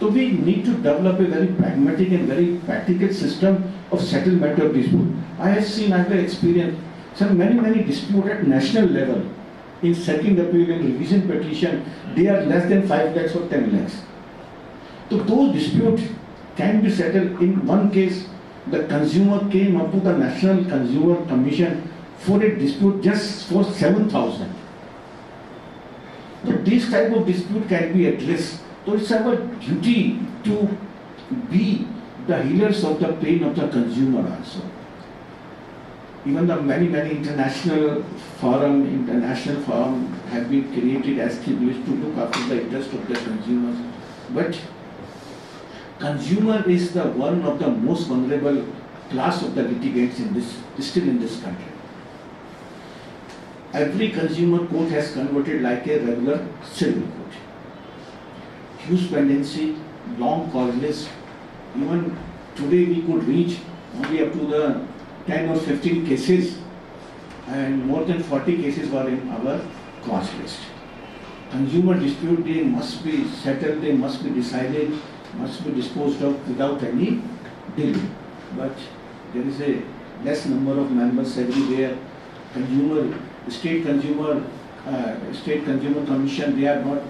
So we need to develop a very pragmatic and very practical system of settlement of dispute. I have seen, I have experienced some many disputes at national level. In second appeal and revision petition, they are less than 5 lakhs or 10 lakhs. So those disputes can be settled. In one case, the consumer came up to the National Consumer Commission for a dispute just for 7,000. So this type of dispute can be addressed. So it's our duty to be the healers of the pain of the consumer also. Even the many international forum have been created as established to look after the interest of the consumers. But consumer is the one of the most vulnerable class of the litigants still in this country. Every consumer court has converted like a regular civil court. Huge pendency, long cause list. Even today we could reach only up to the 10 or 15 cases, and more than 40 cases were in our cause list. Consumer dispute, they must be settled, they must be decided, must be disposed of without any delay. But there is a less number of members everywhere. State consumer commission, they are not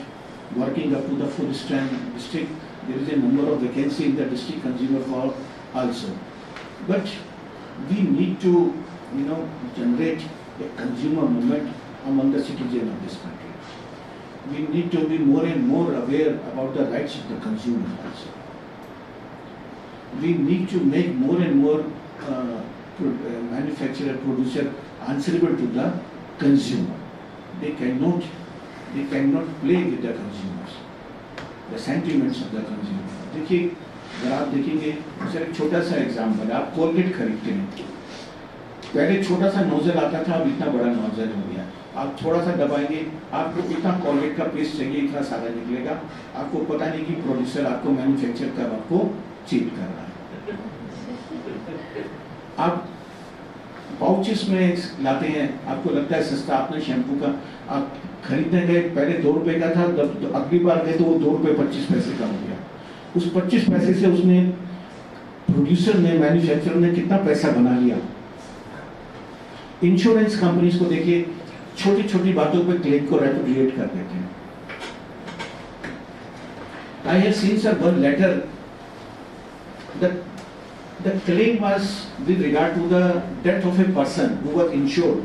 working up to the full strength. There is a number of vacancies in the district consumer court also. But we need to, generate a consumer movement among the citizens of this country. We need to be more and more aware about the rights of the consumer also. We need to make more and more manufacturer, producer answerable to the consumer. They cannot play with the consumers, the sentiments of the consumer. देखिए, अगर आप देखेंगे, sir एक छोटा सा example है, आप Colgate खरीदते हैं, पहले छोटा सा नोजल आता था, अब इतना बड़ा नोजल हो गया. आप थोड़ा सा दबाएंगे, आपको इतना कोलगेट का पेस्ट चाहिए, इतना सारा निकलेगा. आपको पता नहीं कि प्रोड्यूसर आपको मैन्युफैक्चर कर आपको चीट कर रहा है. आप पाउचेस में लाते हैं, आपको लगता है सस्ता, आपने शैम्पू का आप खरीदने गए, पहले 2 रुपए का था, अगली बार गए तो वो 2 रुपए 25 पैसे का हो गया. उस 25 पैसे से उसने प्रोड्यूसर ने, मैन्युफैक्चरर ने कितना पैसा बना लिया. इंश्योरेंस कंपनीज को देखिए, छोटी बातों पे क्लेम को रेपुडिएट कर देते हैं. I have seen sir one letter, the claim was with regard to the death of a person who was insured,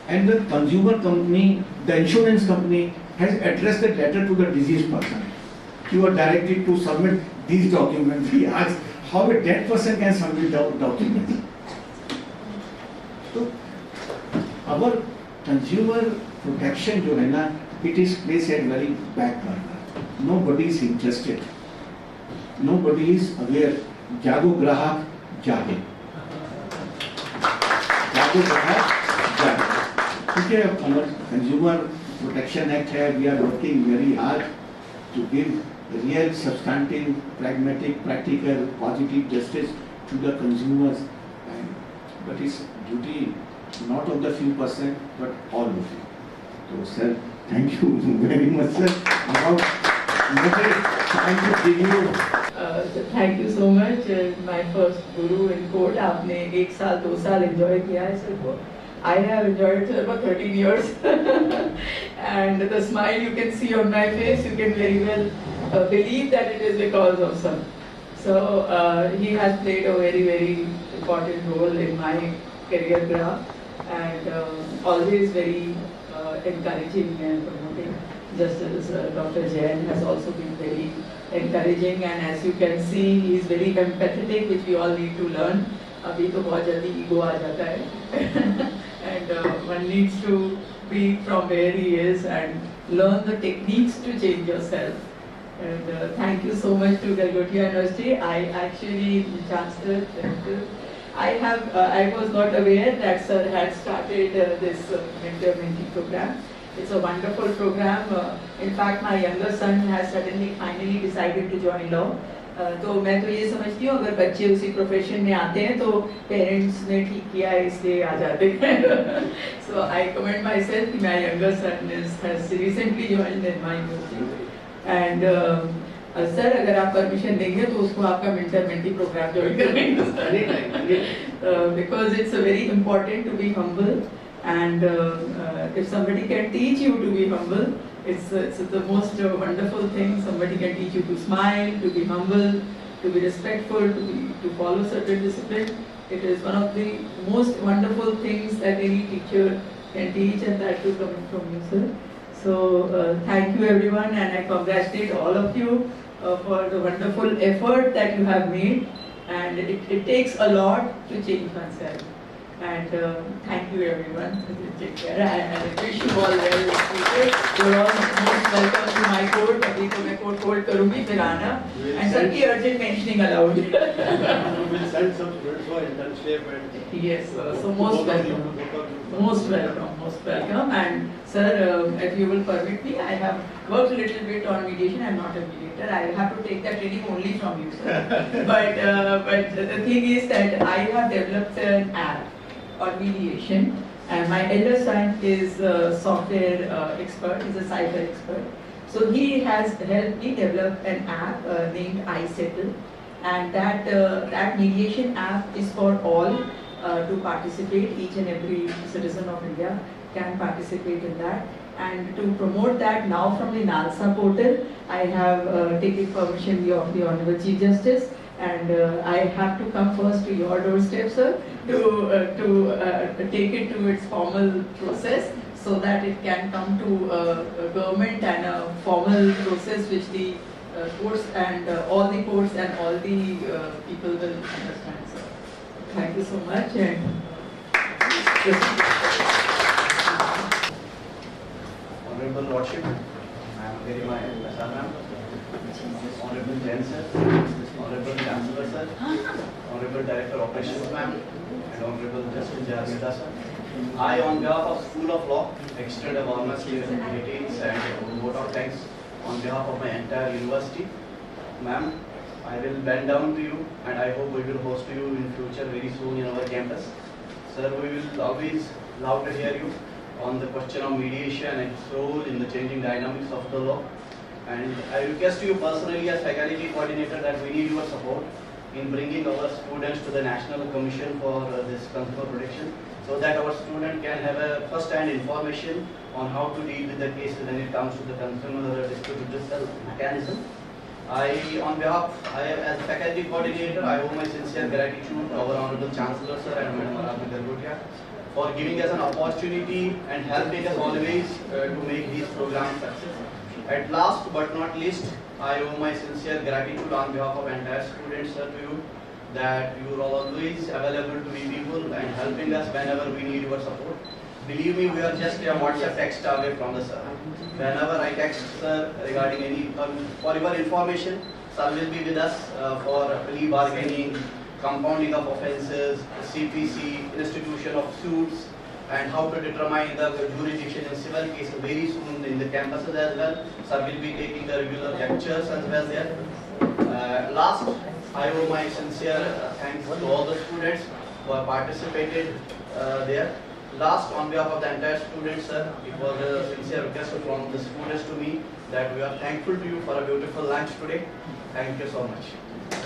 and the consumer company, the insurance company, has addressed the letter to the deceased person. You are directed to submit these documents. He asked how a dead person can submit documents. So our consumer protection जो है ना, it is placed at very back burner. Nobody is interested. Nobody is aware. जागो ग्राहक जागे. जागो ग्राहक जागे. ठीक है, हमारा कंज्यूमर प्रोटेक्शन एक्ट है. We are working very hard to give real, substantive, pragmatic, practical, positive justice to the consumers. And but it's duty not of the few percent, but all of you. So, sir, thank you very much, sir. Now, trying to give you. Thank you so much. My first guru in court. आपने 1 साल 2 साल enjoy किया है sir को. I have enjoyed sir for 13 years, and the smile you can see on my face, you can very well believe that it is because of sir. So he has played a very important role in my career graph, and always very encouraging and promoting. Just as Dr. Jain has also been very encouraging, and as you can see, he is very empathetic, which we all need to learn. अभी तो बहुत जल्दी ego आ जाता है, and one needs to be from where he is and learn the techniques to change yourself. And thank you so much to Galgotias University. I actually, Chancellor, I was not aware that sir had started this mentor-mentee program. It's a wonderful program. In fact, my younger son has finally decided to join law. तो मैं तो ये समझती हूँ, अगर बच्चे उसी profession में आते हैं तो पेरेंट्स ने ठीक किया है इसलिए आ जाते हैं. So I commend myself कि my younger son has recently joined in my university. And sir अगर आप परमिशन देंगे तो उसको आपका मेंटर-मेंटी प्रोग्राम ज्वाइन करेंगे, because it's very important to be humble, and if somebody can teach you to be humble, it's the most wonderful thing. Somebody can teach you to smile, to be humble, to be respectful, to follow certain discipline. It is one of the most wonderful things that any teacher can teach, and that too coming from you, sir. So thank you everyone, and I congratulate all of you for the wonderful effort that you have made, and it takes a lot to change oneself. And thank you everyone. Take care. I wish you all well. You're all most welcome to my court. अभी तो मैं court hold करूँगी फिर आना. And सबकी urgent mentioning allowed. We will send some students for internship and. Yes, so most welcome. Most welcome. Most welcome. And sir, if you will permit me, I have worked a little bit on mediation. I'm not a mediator. I have to take that training only from you, sir. But the thing is that I have developed an app on mediation, and my elder son is a software expert, he's a cyber expert. So he has helped me develop an app named iSettle, and that mediation app is for all to participate. Each and every citizen of India can participate in that. And to promote that, now from the NALSA portal, I have taken permission of the Honorable Chief Justice, and I have to come first to your doorstep, sir, to take it to its formal process, so that it can come to government and a formal process which the courts and all the courts and all the people will understand, sir. Thank you so much. And Honorable Lordship, I am Garima and Prasad ma'am, Honorable Jain sir, Honorable Chancellor sir, Honorable Director Operations ma'am, and Honorable Justice Midha sir. I, on behalf of School of Law, extend a warmest greetings and a vote of thanks on behalf of my entire university. Ma'am, I will bend down to you, and I hope we will host you in future very soon in our campus. Sir, we will always love to hear you on the question of mediation and its role in the changing dynamics of the law. And I request you personally as faculty coordinator that we need your support in bringing our students to the National Commission for this consumer protection, so that our student can have a first-hand information on how to deal with the cases when it comes to the consumer dispute redressal mechanism. On behalf, as faculty coordinator, I owe my sincere gratitude to our Honorable Chancellor Sir and Madam Galgotias for giving us an opportunity and helping us always to make these programs success. At last but not least, I owe my sincere gratitude on behalf of entire students, sir, to you, that you are always available to we people and helping us whenever we need your support. Believe me, we are just a WhatsApp text away from the sir. Whenever I text sir regarding any, for your information, sir will be with us for plea bargaining, compounding of offences, CPC, institution of suits, and how to determine the jurisdiction in civil cases very soon in the campuses as well. Sir will be taking the regular lectures as well there. Last, I owe my sincere thanks to all the students who have participated there. Last, on behalf of the entire students, sir, it was a sincere request from the students to me that we are thankful to you for a beautiful lunch today. Thank you so much.